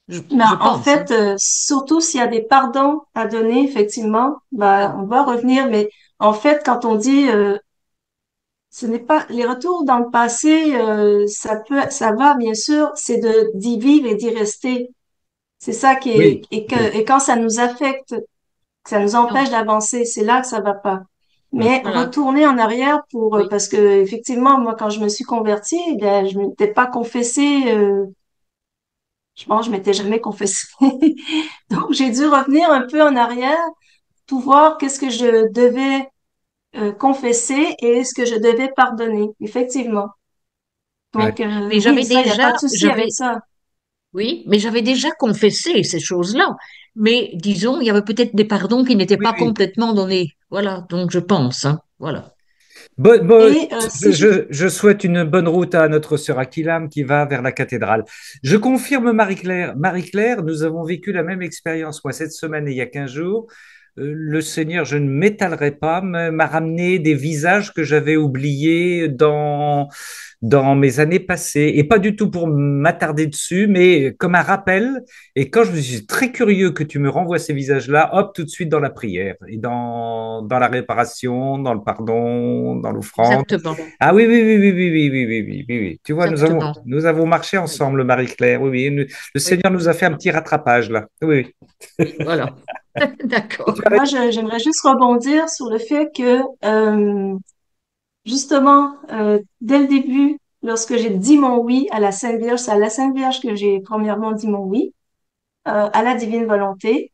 mais Je en pense, hein. fait, surtout s'il y a des pardons à donner, effectivement, ben, Ah, on va revenir. Mais en fait, quand on dit, ce n'est pas les retours dans le passé, ça va, bien sûr, c'est de d'y vivre et d'y rester. C'est ça qui est, oui, oui, et quand ça nous affecte, que ça nous non, empêche d'avancer, c'est là que ça va pas. Mais voilà. retourner en arrière Oui, parce que effectivement, moi, quand je me suis convertie, eh bien, je m'étais pas confessée, je pense, que je m'étais jamais confessée. Donc, j'ai dû revenir un peu en arrière pour voir qu'est-ce que je devais confesser et ce que je devais pardonner, effectivement. ouais. Donc, mais oui, ça, il n'y a pas de souci avec ça. oui, mais j'avais déjà confessé ces choses-là. Mais disons, il y avait peut-être des pardons qui n'étaient Oui, pas oui. complètement donnés. Voilà, donc je pense, hein. Voilà. Et si je... Je souhaite une bonne route à notre sœur Akilam qui va vers la cathédrale. Je confirme Marie-Claire. Marie-Claire, nous avons vécu la même expérience, moi, cette semaine et il y a 15 jours. Le Seigneur, je ne m'étalerai pas, m'a ramené des visages que j'avais oubliés dans mes années passées. Et pas du tout pour m'attarder dessus, mais comme un rappel. Et quand je suis très curieux que tu me renvoies ces visages-là, hop, tout de suite dans la prière et dans la réparation, dans le pardon, dans l'offrande. Exactement, Ah oui, oui, oui, oui, oui, oui, oui, oui, oui, oui, oui. Tu vois, exactement. nous avons marché Oui, ensemble, Marie-Claire. Oui, oui. Le oui, Seigneur nous a fait un petit rattrapage là. Oui, oui, voilà. D'accord. Moi, j'aimerais juste rebondir sur le fait que, justement, dès le début, lorsque j'ai dit mon oui à la Sainte Vierge, c'est à la Sainte Vierge que j'ai premièrement dit mon oui, à la divine volonté,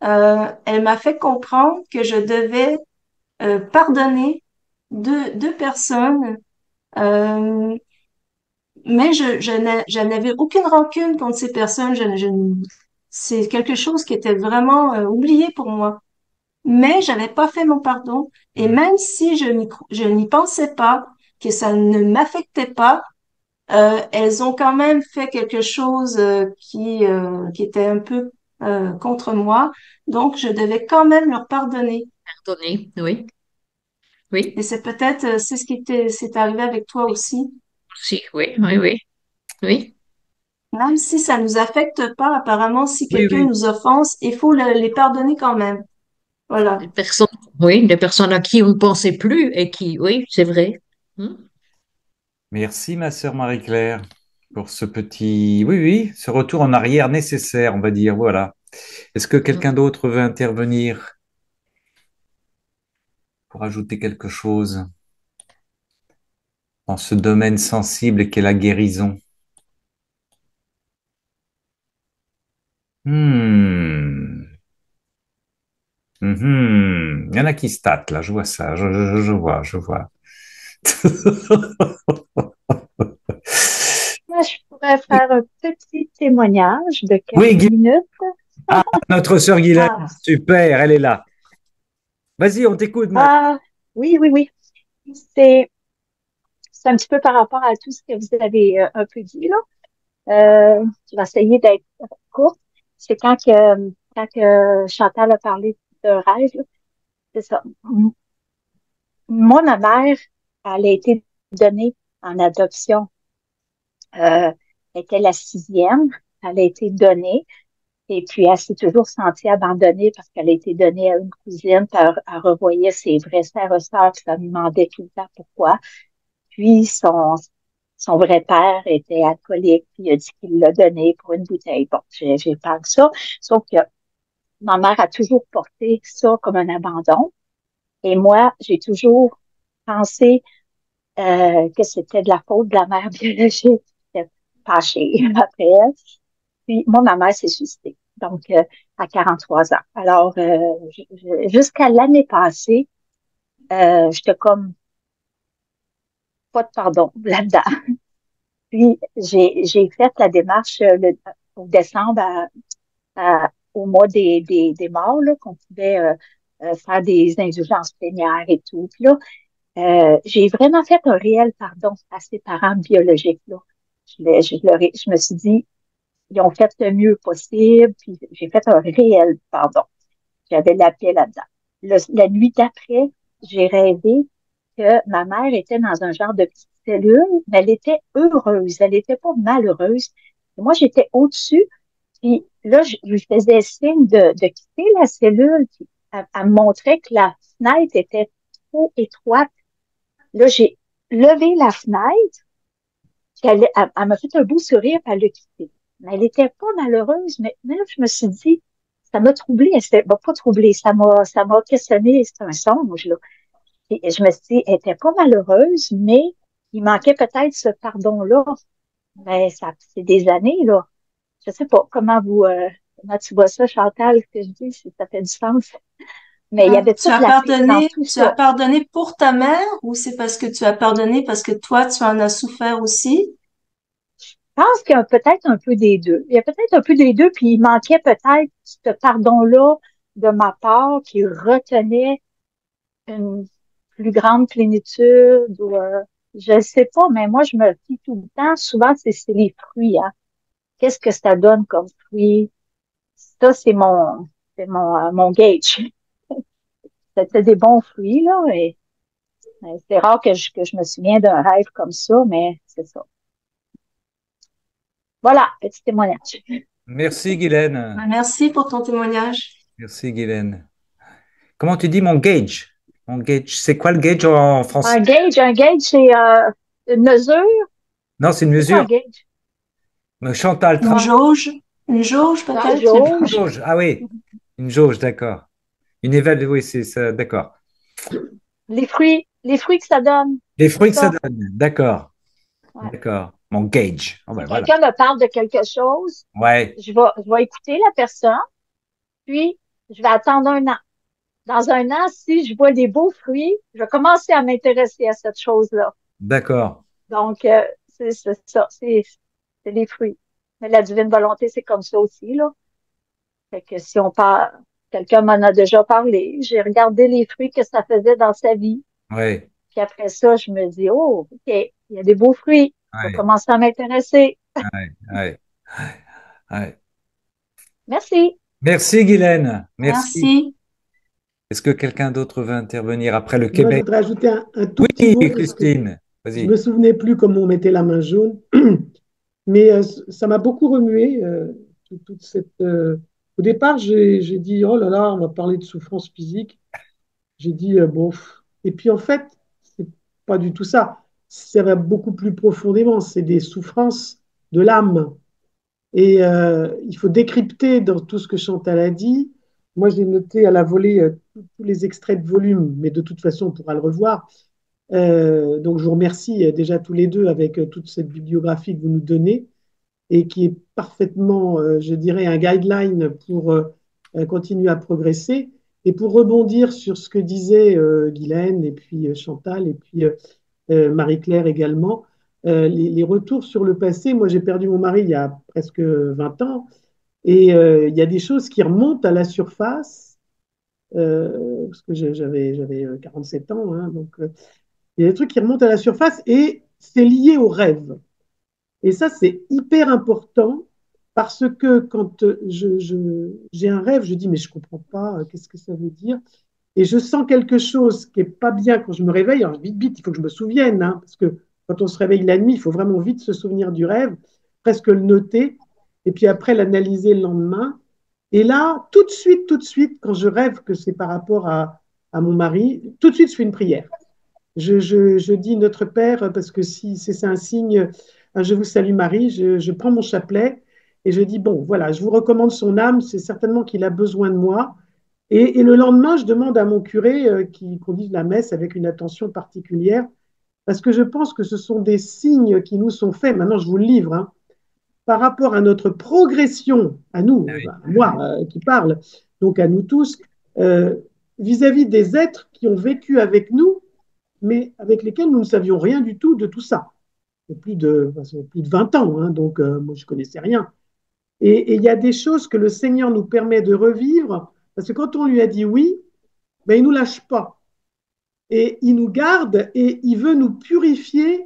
elle m'a fait comprendre que je devais pardonner deux personnes, euh, mais je n'avais aucune rancune contre ces personnes. C'est quelque chose qui était vraiment oublié pour moi. Mais j'avais pas fait mon pardon. Et oui. même si je n'y pensais pas, que ça ne m'affectait pas, elles ont quand même fait quelque chose qui était un peu contre moi. Donc, je devais quand même leur pardonner. Pardonnez. Oui, oui, Et c'est peut-être, c'est ce c'est arrivé avec toi oui, aussi. aussi. Oui, oui, oui, oui. Même si ça nous affecte pas, apparemment, si Oui, quelqu'un oui. nous offense, il faut les pardonner quand même. Des Voilà. personnes, oui, des personnes à qui on ne pensait plus et qui, oui, c'est vrai. Hmm. Merci, ma sœur Marie-Claire, pour ce petit, oui, oui, ce retour en arrière nécessaire, on va dire. Voilà. Est-ce que Hmm. quelqu'un d'autre veut intervenir pour ajouter quelque chose dans ce domaine sensible qu'est la guérison? Hmm. Mhm. Il y en a qui se tâtent, là, je vois ça, je vois, je vois. Moi, je pourrais faire un petit témoignage de Oui, quelques minutes. Ah, notre sœur Guylaine, Ah, super, elle est là. Vas-y, on t'écoute, Marie. ah, oui, oui, oui. C'est, c'est un petit peu par rapport à tout ce que vous avez un peu dit, là. Je vais essayer d'être courte. C'est quand que Chantal a parlé de rêve, là, c'est ça. Moi, ma mère, elle a été donnée en adoption. Elle était la sixième. Elle a été donnée. Et puis, elle s'est toujours sentie abandonnée parce qu'elle a été donnée à une cousine. Puis elle revoyait ses vrais frères et sœurs. Puis ça me demandait tout le temps pourquoi. Puis, son vrai père était alcoolique. Puis, il a dit qu'il l'a donné pour une bouteille. Bon, j'ai pas que ça. Sauf que ma mère a toujours porté ça comme un abandon. Et moi, j'ai toujours pensé que c'était de la faute de la mère biologique. J'étais fâchée après elle. Puis moi, ma mère s'est suicidée, donc à 43 ans. Alors, jusqu'à l'année passée, j'étais comme pas de pardon là-dedans. Puis j'ai fait la démarche au décembre au mois des morts, là, qu'on pouvait faire des indulgences plénières et tout. Puis là, j'ai vraiment fait un réel pardon à ses parents biologiques, là. Je me suis dit, ils ont fait le mieux possible, puis j'ai fait un réel pardon. J'avais la paix là-dedans. La nuit d'après, j'ai rêvé que ma mère était dans un genre de petite cellule, mais elle était heureuse, elle n'était pas malheureuse. Et moi, j'étais au-dessus, puis là, je lui faisais signe de quitter la cellule, puis elle me montrait que la fenêtre était trop étroite. Là, j'ai levé la fenêtre, puis elle m'a fait un beau sourire, puis elle l'a quitté. Mais elle était pas malheureuse, mais là, je me suis dit, ça m'a troublée, pas troublée, ça m'a questionné, c'est un songe, là. Et je me suis dit, elle était pas malheureuse, mais il manquait peut-être ce pardon-là. Mais ça, c'est des années, là. Je sais pas comment tu vois ça, Chantal, ce que je dis, si ça fait du sens. Mais il y avait toute la paix dans tout Tu as ça. pardonné pour ta mère ou c'est parce que tu as pardonné parce que toi, tu en as souffert aussi? Je pense qu'il y a peut-être un peu des deux. Il y a peut-être un peu des deux, puis il manquait peut-être ce pardon-là de ma part qui retenait une plus grande plénitude ou je ne sais pas, mais moi je me fie tout le temps. Souvent, c'est les fruits, hein. Qu'est-ce que ça donne comme fruit? Ça, c'est mon gauge. C'était des bons fruits, là, et c'est rare que je me souviens d'un rêve comme ça, mais c'est ça. Voilà, petit témoignage. Merci, Guylaine. Ben, merci pour ton témoignage. Merci, Guylaine. Comment tu dis mon gauge? Mon gauge, c'est quoi le gauge en français? Un gauge, c'est une mesure. Non, c'est une C'est quoi un mesure. gauge? Mais Chantal, Une jauge, une jauge La peut-être? une jauge. jauge. Ah oui, une jauge, d'accord. Une éval, oui, c'est ça, d'accord. Les fruits que ça donne. Les C'est fruits que ça ça. donne, d'accord, Ouais. d'accord. Mon gauge. Oh Si ben voilà. quelqu'un me parle de quelque chose, Ouais, je vais écouter la personne, puis je vais attendre un an. Dans un an, si je vois des beaux fruits, je vais commencer à m'intéresser à cette chose-là. d'accord. Donc, c'est ça, c'est les fruits. Mais la divine volonté, c'est comme ça aussi, là. Fait que si on parle, quelqu'un m'en a déjà parlé, j'ai regardé les fruits que ça faisait dans sa vie. Ouais, Puis après ça, je me dis, oh, OK, il y a des beaux fruits. Je vais ouais, commencer à m'intéresser. ouais, ouais, ouais. Merci. Merci, Guylaine. Merci. Merci. Est-ce que quelqu'un d'autre veut intervenir après le Moi, je Québec? voudrais ajouter un tout petit Oui, mot parce que Christine, je me vas-y. souvenais plus comment on mettait la main jaune, mais ça m'a beaucoup remué. Toute cette, au départ, j'ai dit, oh là là, on va parler de souffrance physique. J'ai dit, bon. Et puis en fait, c'est pas du tout ça. Ça va beaucoup plus profondément. C'est des souffrances de l'âme. Et il faut décrypter dans tout ce que Chantal a dit. Moi, j'ai noté à la volée tous les extraits de volume, mais de toute façon, on pourra le revoir. Donc, je vous remercie déjà tous les deux avec toute cette bibliographie que vous nous donnez et qui est parfaitement, je dirais, un guideline pour continuer à progresser. Et pour rebondir sur ce que disaient Guylaine et puis Chantal et puis Marie-Claire également, les retours sur le passé. Moi, j'ai perdu mon mari il y a presque 20 ans. Et il y a des choses qui remontent à la surface, parce que j'avais 47 ans, hein, donc il y a des trucs qui remontent à la surface et c'est lié au rêve. Et ça, c'est hyper important parce que quand j'ai un rêve, je dis, mais je ne comprends pas, qu'est-ce que ça veut dire? Et je sens quelque chose qui n'est pas bien quand je me réveille. Alors, vite, vite, il faut que je me souvienne, hein, parce que quand on se réveille la nuit, il faut vraiment vite se souvenir du rêve, presque le noter, et puis après l'analyser le lendemain. Et là, tout de suite, quand je rêve que c'est par rapport à mon mari, tout de suite, je fais une prière. Je dis Notre Père, parce que si c'est un signe, je vous salue Marie, je prends mon chapelet et je dis, bon, voilà, je vous recommande son âme, c'est certainement qu'il a besoin de moi. Et le lendemain, je demande à mon curé qu'on dise la messe avec une attention particulière, parce que je pense que ce sont des signes qui nous sont faits, maintenant je vous le livre, hein, par rapport à notre progression, à nous, Ah oui. à moi qui parle, donc à nous tous, euh, vis-à-vis des êtres qui ont vécu avec nous, mais avec lesquels nous ne savions rien du tout de tout ça. Plus de 20 ans, hein, donc moi je ne connaissais rien. Et il y a des choses que le Seigneur nous permet de revivre, parce que quand on lui a dit oui, ben, il ne nous lâche pas. Et il nous garde et il veut nous purifier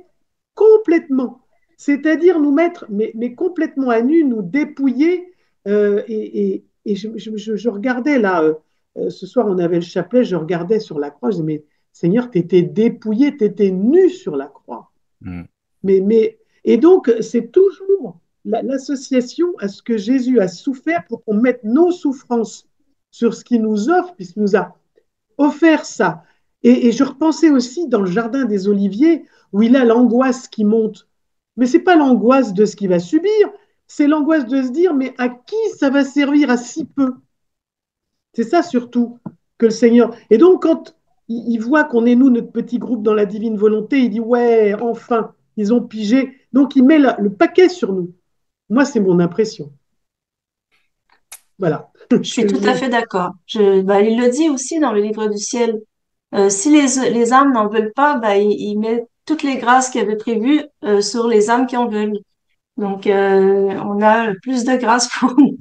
complètement. C'est-à-dire nous mettre, mais complètement à nu, nous dépouiller. Et je regardais là, ce soir on avait le chapelet, je regardais sur la croix, je disais, mais Seigneur, tu étais dépouillé, tu étais nu sur la croix. Mm. Et donc, c'est toujours l'association à ce que Jésus a souffert pour qu'on mette nos souffrances sur ce qu'il nous offre, puisqu'il nous a offert ça. Et je repensais aussi dans le jardin des Oliviers, où il a l'angoisse qui monte. Mais ce n'est pas l'angoisse de ce qu'il va subir, c'est l'angoisse de se dire, mais à qui ça va servir à si peu? C'est ça surtout que le Seigneur. Et donc, quand il voit qu'on est nous, notre petit groupe dans la divine volonté, il dit, ouais, enfin, ils ont pigé. Donc, il met le paquet sur nous. Moi, c'est mon impression. Voilà. Je suis tout à fait d'accord. Il le dit aussi dans le livre du ciel. Si les âmes n'en veulent pas, il met toutes les grâces qu'il avait prévues sur les âmes qui en veulent. Donc, on a plus de grâce pour nous.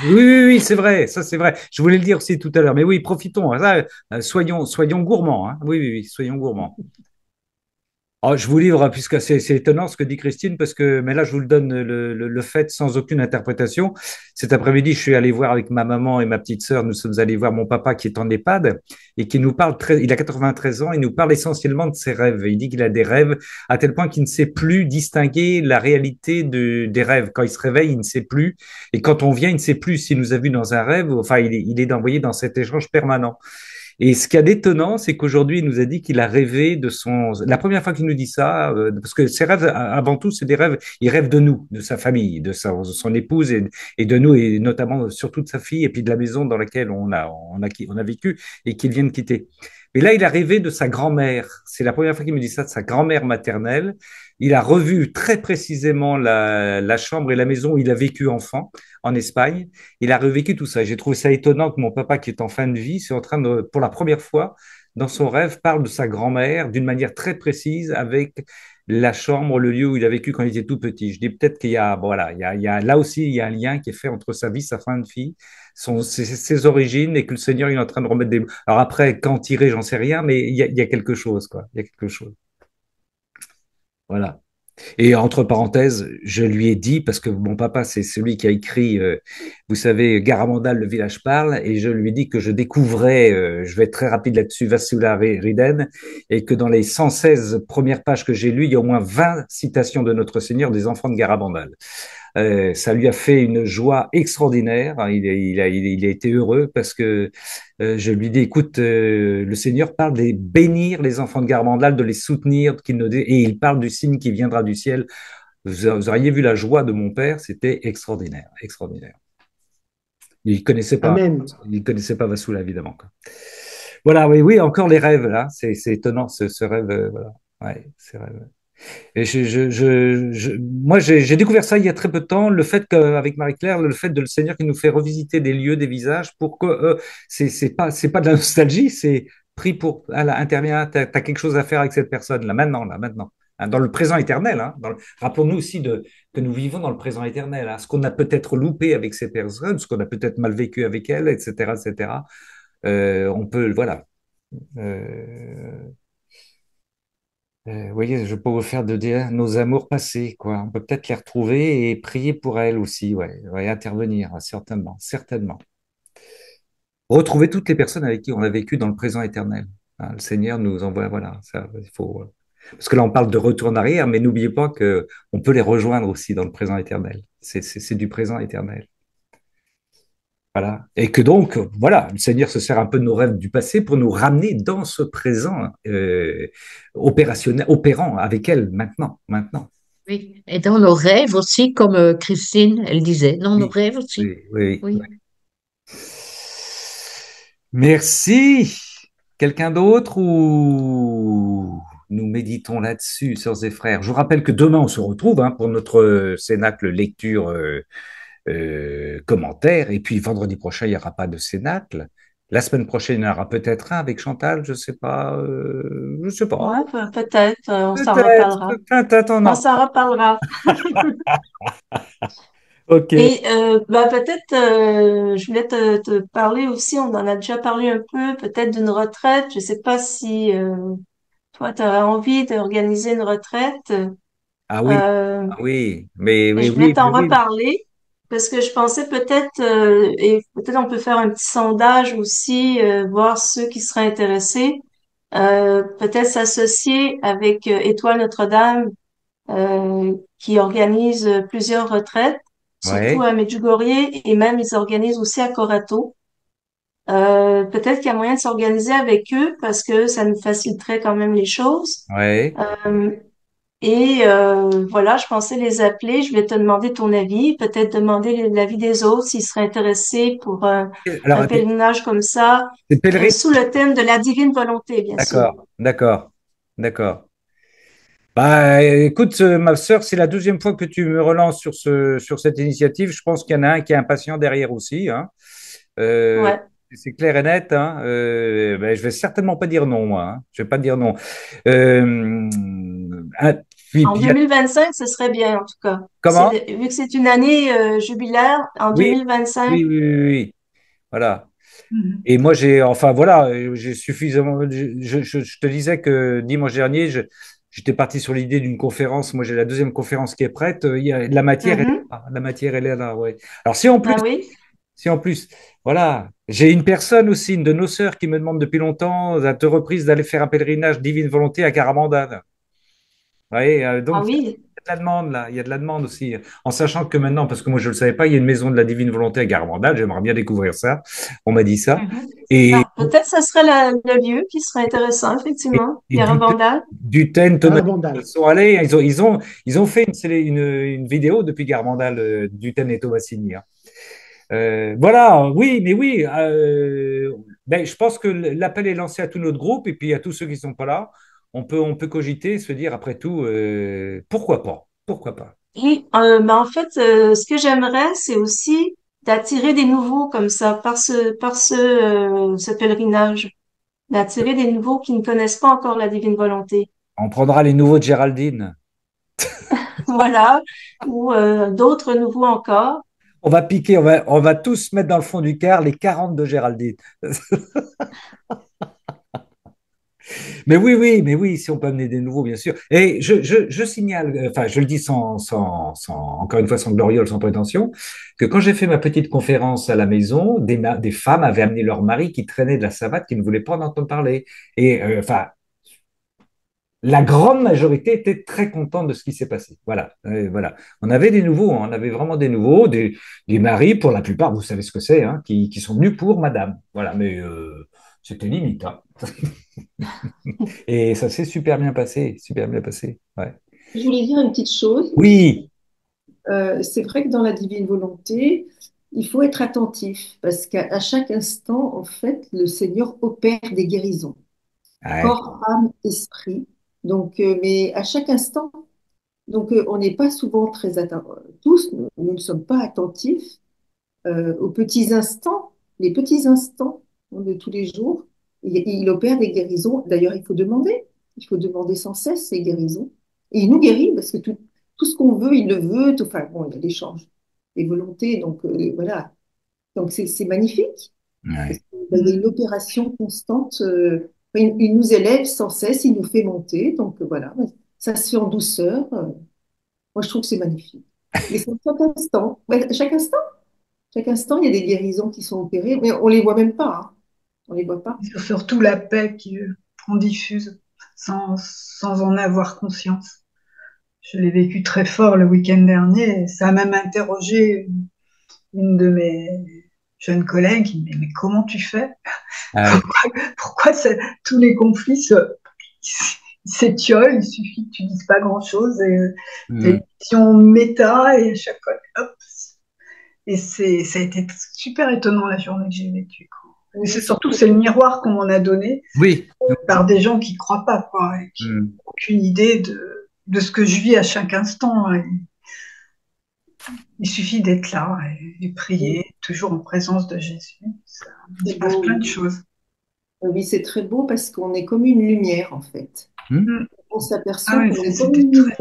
Oui, oui, oui, c'est vrai, ça c'est vrai. Je voulais le dire aussi tout à l'heure, mais oui, profitons. Hein, ça, soyons gourmands. Hein. Oui, oui, oui, soyons gourmands. Oh, je vous livre, puisque c'est étonnant ce que dit Christine, parce que, mais là, je vous le donne le fait sans aucune interprétation. Cet après-midi, je suis allé voir avec ma maman et ma petite sœur, nous sommes allés voir mon papa qui est en EHPAD et qui nous parle il a 93 ans, il nous parle essentiellement de ses rêves. Il dit qu'il a des rêves à tel point qu'il ne sait plus distinguer la réalité des rêves. Quand il se réveille, il ne sait plus. Et quand on vient, il ne sait plus s'il nous a vus dans un rêve. Enfin, il est envoyé dans cet échange permanent. Et ce qu'il y a d'étonnant, c'est qu'aujourd'hui, il nous a dit qu'il a rêvé de son... La première fois qu'il nous dit ça, parce que ses rêves, avant tout, c'est des rêves, il rêve de nous, de sa famille, son épouse et de nous, et notamment surtout de sa fille, et puis de la maison dans laquelle on a vécu et qu'il vient de quitter. Mais là, il a rêvé de sa grand-mère. C'est la première fois qu'il me dit ça, de sa grand-mère maternelle. Il a revu très précisément la chambre et la maison où il a vécu enfant, en Espagne. Il a revécu tout ça. J'ai trouvé ça étonnant que mon papa, qui est en fin de vie, soit en train de, pour la première fois, dans son rêve, parle de sa grand-mère d'une manière très précise avec la chambre, le lieu où il a vécu quand il était tout petit. Je dis peut-être qu'il y a, voilà, là aussi, il y a un lien qui est fait entre sa vie, sa fin de vie, ses origines, et que le Seigneur, il est en train de remettre des... Alors après, quand tirer, j'en sais rien, mais il y a quelque chose, quoi. Il y a quelque chose. Voilà. Et entre parenthèses, je lui ai dit, parce que mon papa, c'est celui qui a écrit, vous savez, Garamandal, le village parle, et je lui ai dit que je découvrais, je vais être très rapide là-dessus, Vassula Riden, et que dans les 116 premières pages que j'ai lues, il y a au moins 20 citations de notre Seigneur des enfants de Garamandal. Ça lui a fait une joie extraordinaire. Il a été heureux parce que je lui dis, écoute, le Seigneur parle de bénir les enfants de Garmandal, de les soutenir, et il parle du signe qui viendra du ciel. Vous auriez vu la joie de mon père, c'était extraordinaire, extraordinaire. Il connaissait pas, Amen. il connaissait pas Vassula, évidemment. Quoi. Voilà, oui, oui, encore les rêves là, c'est étonnant ce rêve, voilà, ouais, ces rêves. Et moi, j'ai découvert ça il y a très peu de temps, le fait qu'avec Marie-Claire, le fait de le Seigneur qui nous fait revisiter des lieux, des visages, pour que c'est pas de la nostalgie, c'est pris pour, ah là, intervient, t'as quelque chose à faire avec cette personne, là, maintenant, là, maintenant. hein, dans le présent éternel. Hein, rappelons-nous aussi que nous vivons dans le présent éternel. Hein, ce qu'on a peut-être loupé avec ces personnes, ce qu'on a peut-être mal vécu avec elles, etc., etc. On peut, voilà. Euh, vous voyez, je peux vous faire de dire nos amours passés, quoi. On peut peut-être les retrouver et prier pour elles aussi, ouais, ouais, intervenir, certainement, certainement. Retrouver toutes les personnes avec qui on a vécu dans le présent éternel. Hein, le Seigneur nous envoie, voilà, ça, il faut. Parce que là, on parle de retour en arrière, mais n'oubliez pas que on peut les rejoindre aussi dans le présent éternel. C'est du présent éternel. Voilà. Et que donc, voilà, le Seigneur se sert un peu de nos rêves du passé pour nous ramener dans ce présent opérationnel, opérant avec elle maintenant, maintenant. Oui. Et dans nos rêves aussi, comme Christine, elle disait, dans nos Oui, rêves aussi. oui, oui. Oui. Merci. Quelqu'un d'autre ou nous méditons là-dessus, sœurs et frères? Je vous rappelle que demain, on se retrouve hein, pour notre cénacle lecture commentaire. Et puis vendredi prochain, il n'y aura pas de cénacle. La semaine prochaine, il y en aura peut-être un avec Chantal, je sais pas, je sais pas. Ouais, peut-être, on s'en Peut-être, reparlera. peut-être on On en. s'en reparlera. Ok. Et ben, peut-être, je voulais te parler aussi, on en a déjà parlé un peu, peut-être d'une retraite. Je sais pas si toi, tu aurais envie d'organiser une retraite. Ah oui, Euh, ah oui, mais et oui, je voulais oui, mais t'en oui. reparler parce que je pensais peut-être, et peut-être on peut faire un petit sondage aussi, voir ceux qui seraient intéressés. Peut-être s'associer avec Étoile Notre-Dame qui organise plusieurs retraites, surtout Ouais, à Medjugorje et même ils organisent aussi à Korato. Peut-être qu'il y a moyen de s'organiser avec eux parce que ça nous faciliterait quand même les choses. ouais. Euh, et voilà, je pensais les appeler. Je vais te demander ton avis, peut-être demander l'avis des autres s'ils seraient intéressés pour Alors, un pèlerinage comme ça, c'est pèlerin. sous le thème de la divine volonté, bien sûr. D'accord, d'accord, d'accord. Bah, écoute, ma sœur, c'est la deuxième fois que tu me relances sur cette initiative. Je pense qu'il y en a un qui est impatient derrière aussi. Hein. Euh, Ouais. c'est clair et net. Hein. Ben, je vais certainement pas dire non, moi. Hein. Je vais pas dire non. Euh, ah, En puis, 2025, ce serait bien, en tout cas. comment? Vu que c'est une année jubilaire, en Oui, 2025. oui, oui, oui, oui. Voilà. Mhm. Et moi, enfin voilà, j'ai suffisamment. Je te disais que dimanche dernier, j'étais parti sur l'idée d'une conférence. Moi, j'ai la deuxième conférence qui est prête. La matière, elle est Mhm. là. La matière, elle est là, ouais. Alors, si en plus, voilà, j'ai une personne aussi, une de nos sœurs, qui me demande depuis longtemps, à deux reprises, d'aller faire un pèlerinage divine volonté à Caramandan. Ouais, Ah donc, il y a oui. de la demande là, il y a de la demande aussi. En sachant que maintenant, parce que moi je ne le savais pas, il y a une maison de la Divine Volonté à Garabandal, j'aimerais bien découvrir ça. On m'a dit ça. Mhm. Et, Ah, peut-être ce serait le lieu qui serait intéressant, et, effectivement. et Garabandal. Duten, Thomas, ils Garabandal. sont allés, ils ont fait une vidéo depuis Garabandal, Duten et Thomasini. Hein. Voilà, oui, mais oui. Ben, je pense que l'appel est lancé à tout notre groupe et puis à tous ceux qui ne sont pas là. On peut cogiter, se dire après tout, pourquoi pas? Pourquoi pas? Et ben, en fait, ce que j'aimerais, c'est aussi d'attirer des nouveaux comme ça ce pèlerinage, d'attirer des nouveaux qui ne connaissent pas encore la divine volonté. On prendra les nouveaux de Géraldine. Voilà. Ou d'autres nouveaux encore. On va piquer, on va tous mettre dans le fond du car les 40 de Géraldine. Mais oui, oui, mais oui, si on peut amener des nouveaux, bien sûr. Et je signale, enfin, je le dis encore une fois, sans gloriole, sans prétention, que quand j'ai fait ma petite conférence à la maison, des femmes avaient amené leur mari qui traînait de la savate, qui ne voulait pas en entendre parler. Et enfin, la grande majorité était très contente de ce qui s'est passé. Voilà, voilà. On avait des nouveaux, hein, on avait vraiment des nouveaux, des maris, pour la plupart, vous savez ce que c'est, hein, qui sont venus pour madame. Voilà, mais c'était limite. Hein. Et ça s'est super bien passé, super bien passé. Ouais. Je voulais dire une petite chose. Oui, C'est vrai que dans la divine volonté, il faut être attentif parce qu'à chaque instant, en fait, le Seigneur opère des guérisons, ouais. corps, âme, esprit. Donc, mais à chaque instant, donc on n'est pas souvent très attentifs. Tous, nous ne sommes pas attentifs aux petits instants, les petits instants de tous les jours. Il opère des guérisons. D'ailleurs, il faut demander. Il faut demander sans cesse ces guérisons. Et il nous guérit parce que tout ce qu'on veut, il le veut. Enfin, bon, il y a l'échange des volontés. Donc, voilà. Donc, c'est magnifique. Parce Ouais. que, ben, il y a une opération constante. Il nous élève sans cesse, il nous fait monter. Donc, voilà. Ça se fait en douceur. Moi, je trouve que c'est magnifique. Mais c'est à chaque instant. Ouais, à chaque instant, il y a des guérisons qui sont opérées, mais on les voit même pas. Hein. On les voit pas. C'est surtout la paix qu'on diffuse sans en avoir conscience. Je l'ai vécu très fort le week-end dernier. Et ça a même interrogé une de mes jeunes collègues qui me dit, mais comment tu fais? Ah ouais. Pourquoi tous les conflits s'étiolent? Il suffit que tu dises pas grand-chose et t'as une vision méta et à chaque fois, hop. Et ça a été super étonnant la journée que j'ai vécue. Et c'est surtout, c'est le miroir qu'on m'en a donné Oui. par des gens qui croient pas, quoi, et qui n'ont aucune idée de ce que je vis à chaque instant. Hein. Il suffit d'être là et prier, toujours en présence de Jésus. Ça se passe plein de choses. Oui, c'est très beau parce qu'on est comme une lumière, en fait. On s'aperçoit qu'on est comme une lumière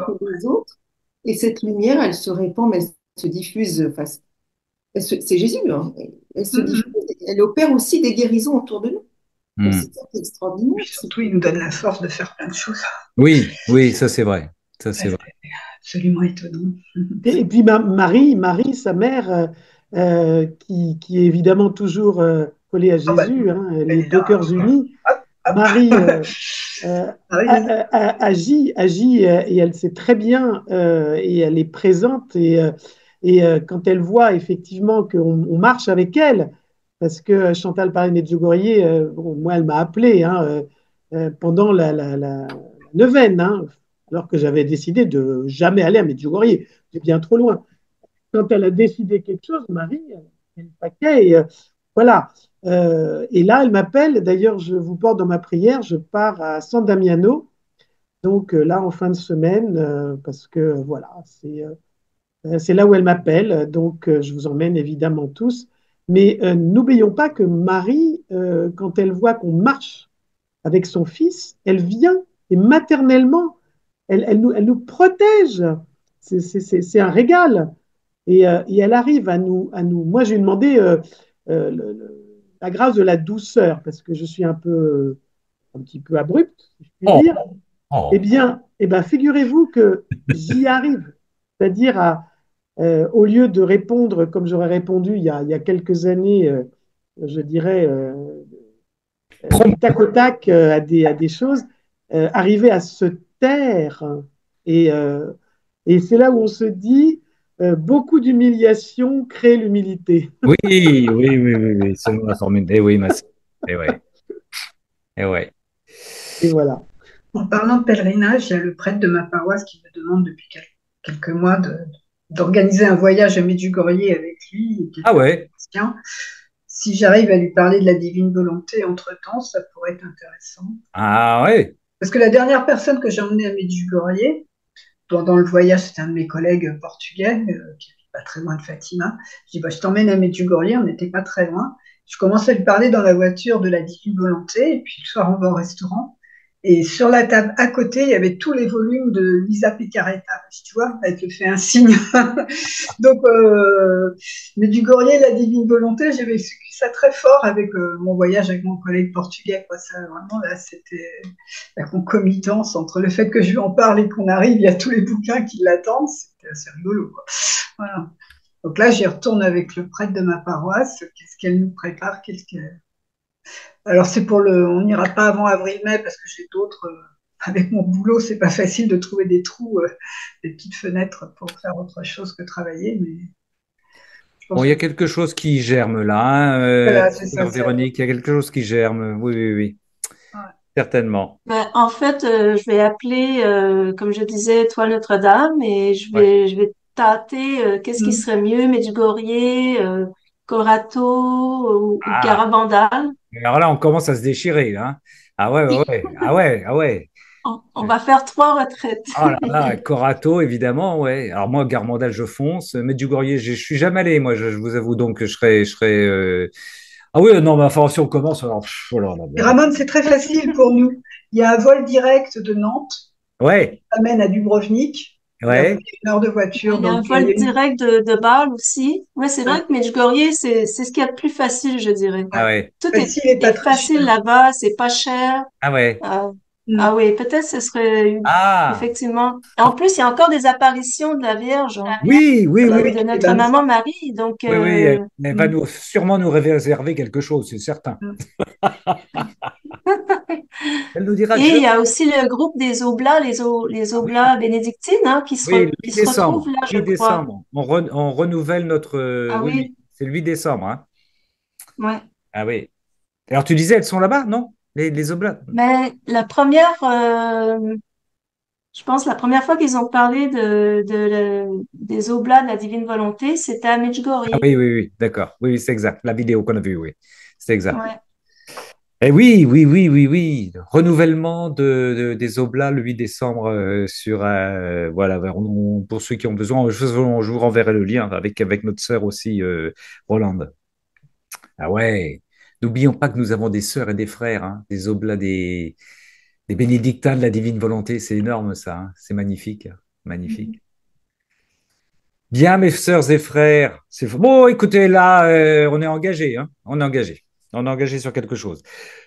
auprès des autres. Et cette lumière, elle se répand, mais elle se diffuse. Enfin, c'est Jésus, hein. Elle se diffuse. Elle opère aussi des guérisons autour de nous. Donc, c'est ça qui est extraordinaire. Puis surtout, il nous donne la force de faire plein de choses. Oui, oui, ça c'est vrai. Ça c'est vrai. Absolument étonnant. Et puis Marie, sa mère, qui est évidemment toujours collée à Jésus, hein, les deux cœurs unis. Marie agit et elle sait très bien et elle est présente et quand elle voit effectivement qu'on marche avec elle, parce que Chantal parlait de Medjugorje, bon, moi elle m'a appelé hein, pendant la neuvaine, hein, alors que j'avais décidé de jamais aller à Medjugorje, c'est bien trop loin. Quand elle a décidé quelque chose, Marie, elle paquet et voilà. Et là, elle m'appelle. D'ailleurs, je vous porte dans ma prière. Je pars à San Damiano. Donc là, en fin de semaine, parce que voilà, c'est là où elle m'appelle. Donc, je vous emmène évidemment tous. Mais n'oublions pas que Marie, quand elle voit qu'on marche avec son fils, elle vient et maternellement, elle nous protège. C'est un régal. Et elle arrive à nous. Moi, j'ai demandé la grâce de la douceur, parce que je suis un petit peu abrupte, si je puis dire. Eh bien, figurez-vous que j'y arrive. C'est-à-dire, au lieu de répondre comme j'aurais répondu il y a quelques années, je dirais, du tac au tac à des choses, arriver à se taire. Et, euh, et c'est là où on se dit, beaucoup d'humiliation crée l'humilité. Oui, oui, oui, oui, oui, selon la formule. Eh oui, ma sœur. Eh ouais. Eh ouais. Et voilà. En parlant de pèlerinage, il y a le prêtre de ma paroisse qui me demande depuis quelques mois d'organiser un voyage à Medjugorje avec lui. Ah ouais. Si j'arrive à lui parler de la divine volonté entre-temps, ça pourrait être intéressant. Ah ouais. Parce que la dernière personne que j'ai emmenée à Medjugorje, pendant le voyage, c'était un de mes collègues portugais, qui n'est pas très loin de Fatima. Je dis, bah, je t'emmène à Medjugorje, on n'était pas très loin. Je commence à lui parler dans la voiture de la divine volonté, et puis le soir, on va au restaurant. Et sur la table à côté, il y avait tous les volumes de Lisa Picaretta. Tu vois, elle te fait un signe. Donc, Medjugorje, la divine volonté, j'ai vécu ça très fort avec mon voyage avec mon collègue portugais. Quoi. Ça, vraiment, là, c'était la concomitance entre le fait que je lui en parle et qu'on arrive, il y a tous les bouquins qui l'attendent. C'était assez rigolo. Quoi. Voilà. Donc là, j'y retourne avec le prêtre de ma paroisse. Qu'est-ce qu'elle nous prépare? Alors, on n'ira pas avant avril-mai parce que j'ai d'autres. Avec mon boulot, c'est pas facile de trouver des trous, des petites fenêtres pour faire autre chose que travailler. Mais bon, il y a quelque chose qui germe là, hein, voilà, c'est ça, Véronique. Il y a quelque chose qui germe. Oui, oui, oui. Ouais. Certainement. Ben, en fait, je vais appeler, comme je disais, Étoile Notre-Dame et je vais tâter qu'est-ce qui serait mieux, Medjugorje, Corato ou Garabandal. Alors là, on commence à se déchirer. Hein. Ah ouais, ouais, ah ouais, ah ouais. On va faire 3 retraites. Oh là là, Corato, évidemment, ouais. Alors moi, Garabandal, je fonce. Medjugorje, je suis jamais allé. Moi, je vous avoue donc que je serais. Ah oui, non, mais enfin, si on commence, alors. Ramon, c'est très facile pour nous. Il y a un vol direct de Nantes Ouais, amène à Dubrovnik. Il y a ouais. 1 heure de voiture, Il y a un donc il y vol a une- direct de Bâle aussi. Ouais, c'est vrai que Medjugorje, c'est ce qu'il y a de plus facile, je dirais. Ah ouais. ouais. Tout Facile et pas est très facile cher. là-bas, c'est pas cher. Ah ouais. Ah, Mm. ah oui, peut-être ce serait Ah, effectivement. En plus, il y a encore des apparitions de la Vierge, hein, oui, oui, oui. de Et notre ben, maman Marie. Donc, Oui, oui, elle va mm. nous, sûrement nous réserver quelque chose, c'est certain. Elle nous dira, Et il y a aussi le groupe des Oblats, les ah oui, Oblats bénédictines, hein, oui, le qui 8 se retrouvent décembre. là, je 8 crois. décembre. On renouvelle notre. Ah Oui, oui, oui, c'est le 8 décembre. Hein. ouais. Ah oui. Alors tu disais, elles sont là-bas, non? Les Oblats? Mais la première, je pense, la première fois qu'ils ont parlé des Oblats de la divine volonté, c'était à Ah Medjugorje. oui, oui, oui, d'accord. Oui, oui, c'est exact. La vidéo qu'on a vue, oui. C'est exact. Ouais. Et oui, oui, oui, oui, oui. Renouvellement des Oblats le 8 décembre sur voilà, pour ceux qui ont besoin, je vous renverrai le lien avec notre sœur aussi, Rolande. Ah ouais. N'oublions pas que nous avons des sœurs et des frères, hein, des Oblats, des bénédictins de la divine volonté. C'est énorme ça, hein. C'est magnifique, hein. Magnifique. Bien, mes sœurs et frères, c'est bon. Écoutez, là, on est engagé, hein. On est engagé. On est engagé sur quelque chose.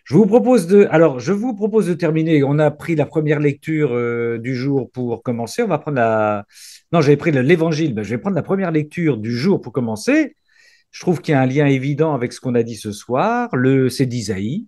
Je vous propose de terminer. On a pris la première lecture du jour pour commencer. On va prendre non, j'avais pris l'Évangile. Ben, je vais prendre la première lecture du jour pour commencer. Je trouve qu'il y a un lien évident avec ce qu'on a dit ce soir. C'est d'Isaïe.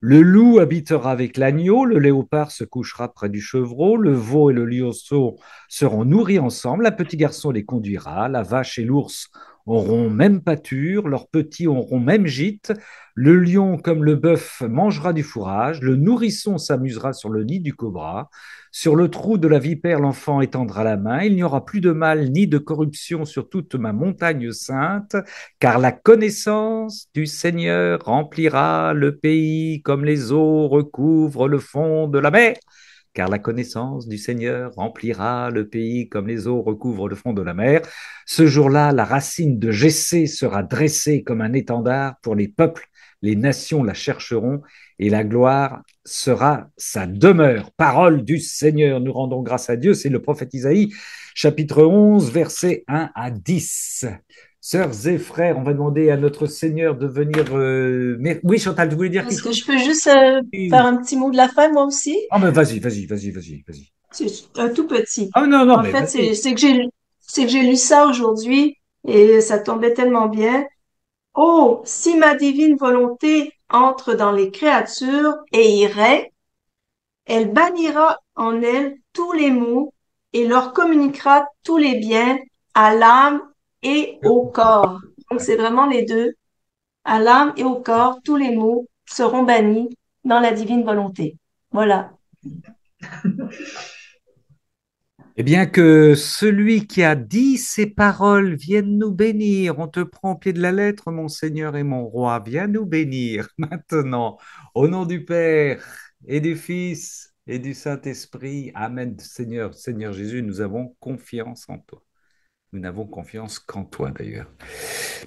Le loup habitera avec l'agneau, le léopard se couchera près du chevreau, le veau et le lionceau seront nourris ensemble, la petit garçon les conduira, la vache et l'ours auront même pâture, leurs petits auront même gîte, le lion comme le bœuf mangera du fourrage, le nourrisson s'amusera sur le nid du cobra, sur le trou de la vipère l'enfant étendra la main, il n'y aura plus de mal ni de corruption sur toute ma montagne sainte, car la connaissance du Seigneur remplira le pays comme les eaux recouvrent le fond de la mer. Car la connaissance du Seigneur remplira le pays comme les eaux recouvrent le fond de la mer. Ce jour-là, la racine de Jessé sera dressée comme un étendard pour les peuples. Les nations la chercheront et la gloire sera sa demeure. Parole du Seigneur. Nous rendons grâce à Dieu. C'est le prophète Isaïe, chapitre 11, versets 1 à 10. Sœurs et frères, on va demander à notre Seigneur de venir. Oui, Chantal, tu voulais dire quelque Est-ce que chose? je peux juste faire Oui. un petit mot de la fin, moi aussi? Ah, mais vas-y. C'est un tout petit. Ah, non, non, En mais fait, vas-y. c'est que j'ai lu ça aujourd'hui et ça tombait tellement bien. Oh, si ma divine volonté entre dans les créatures et y règne, elle bannira en elles tous les maux et leur communiquera tous les biens à l'âme et au corps. Donc, c'est vraiment les deux. À l'âme et au corps, tous les maux seront bannis dans la divine volonté. Voilà. Eh bien, que celui qui a dit ces paroles vienne nous bénir. On te prend au pied de la lettre, mon Seigneur et mon roi. Viens nous bénir maintenant. Au nom du Père et du Fils et du Saint-Esprit. Amen. Seigneur, Seigneur Jésus, nous avons confiance en toi. Nous n'avons confiance qu'en toi, d'ailleurs.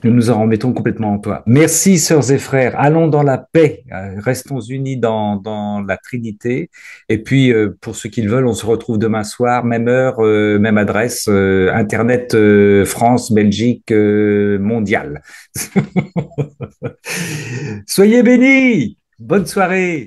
Nous nous en remettons complètement en toi. Merci, sœurs et frères. Allons dans la paix. Restons unis dans la Trinité. Et puis, pour ceux qui le veulent, on se retrouve demain soir, même heure, même adresse, Internet France, Belgique, mondial. Soyez bénis. Bonne soirée.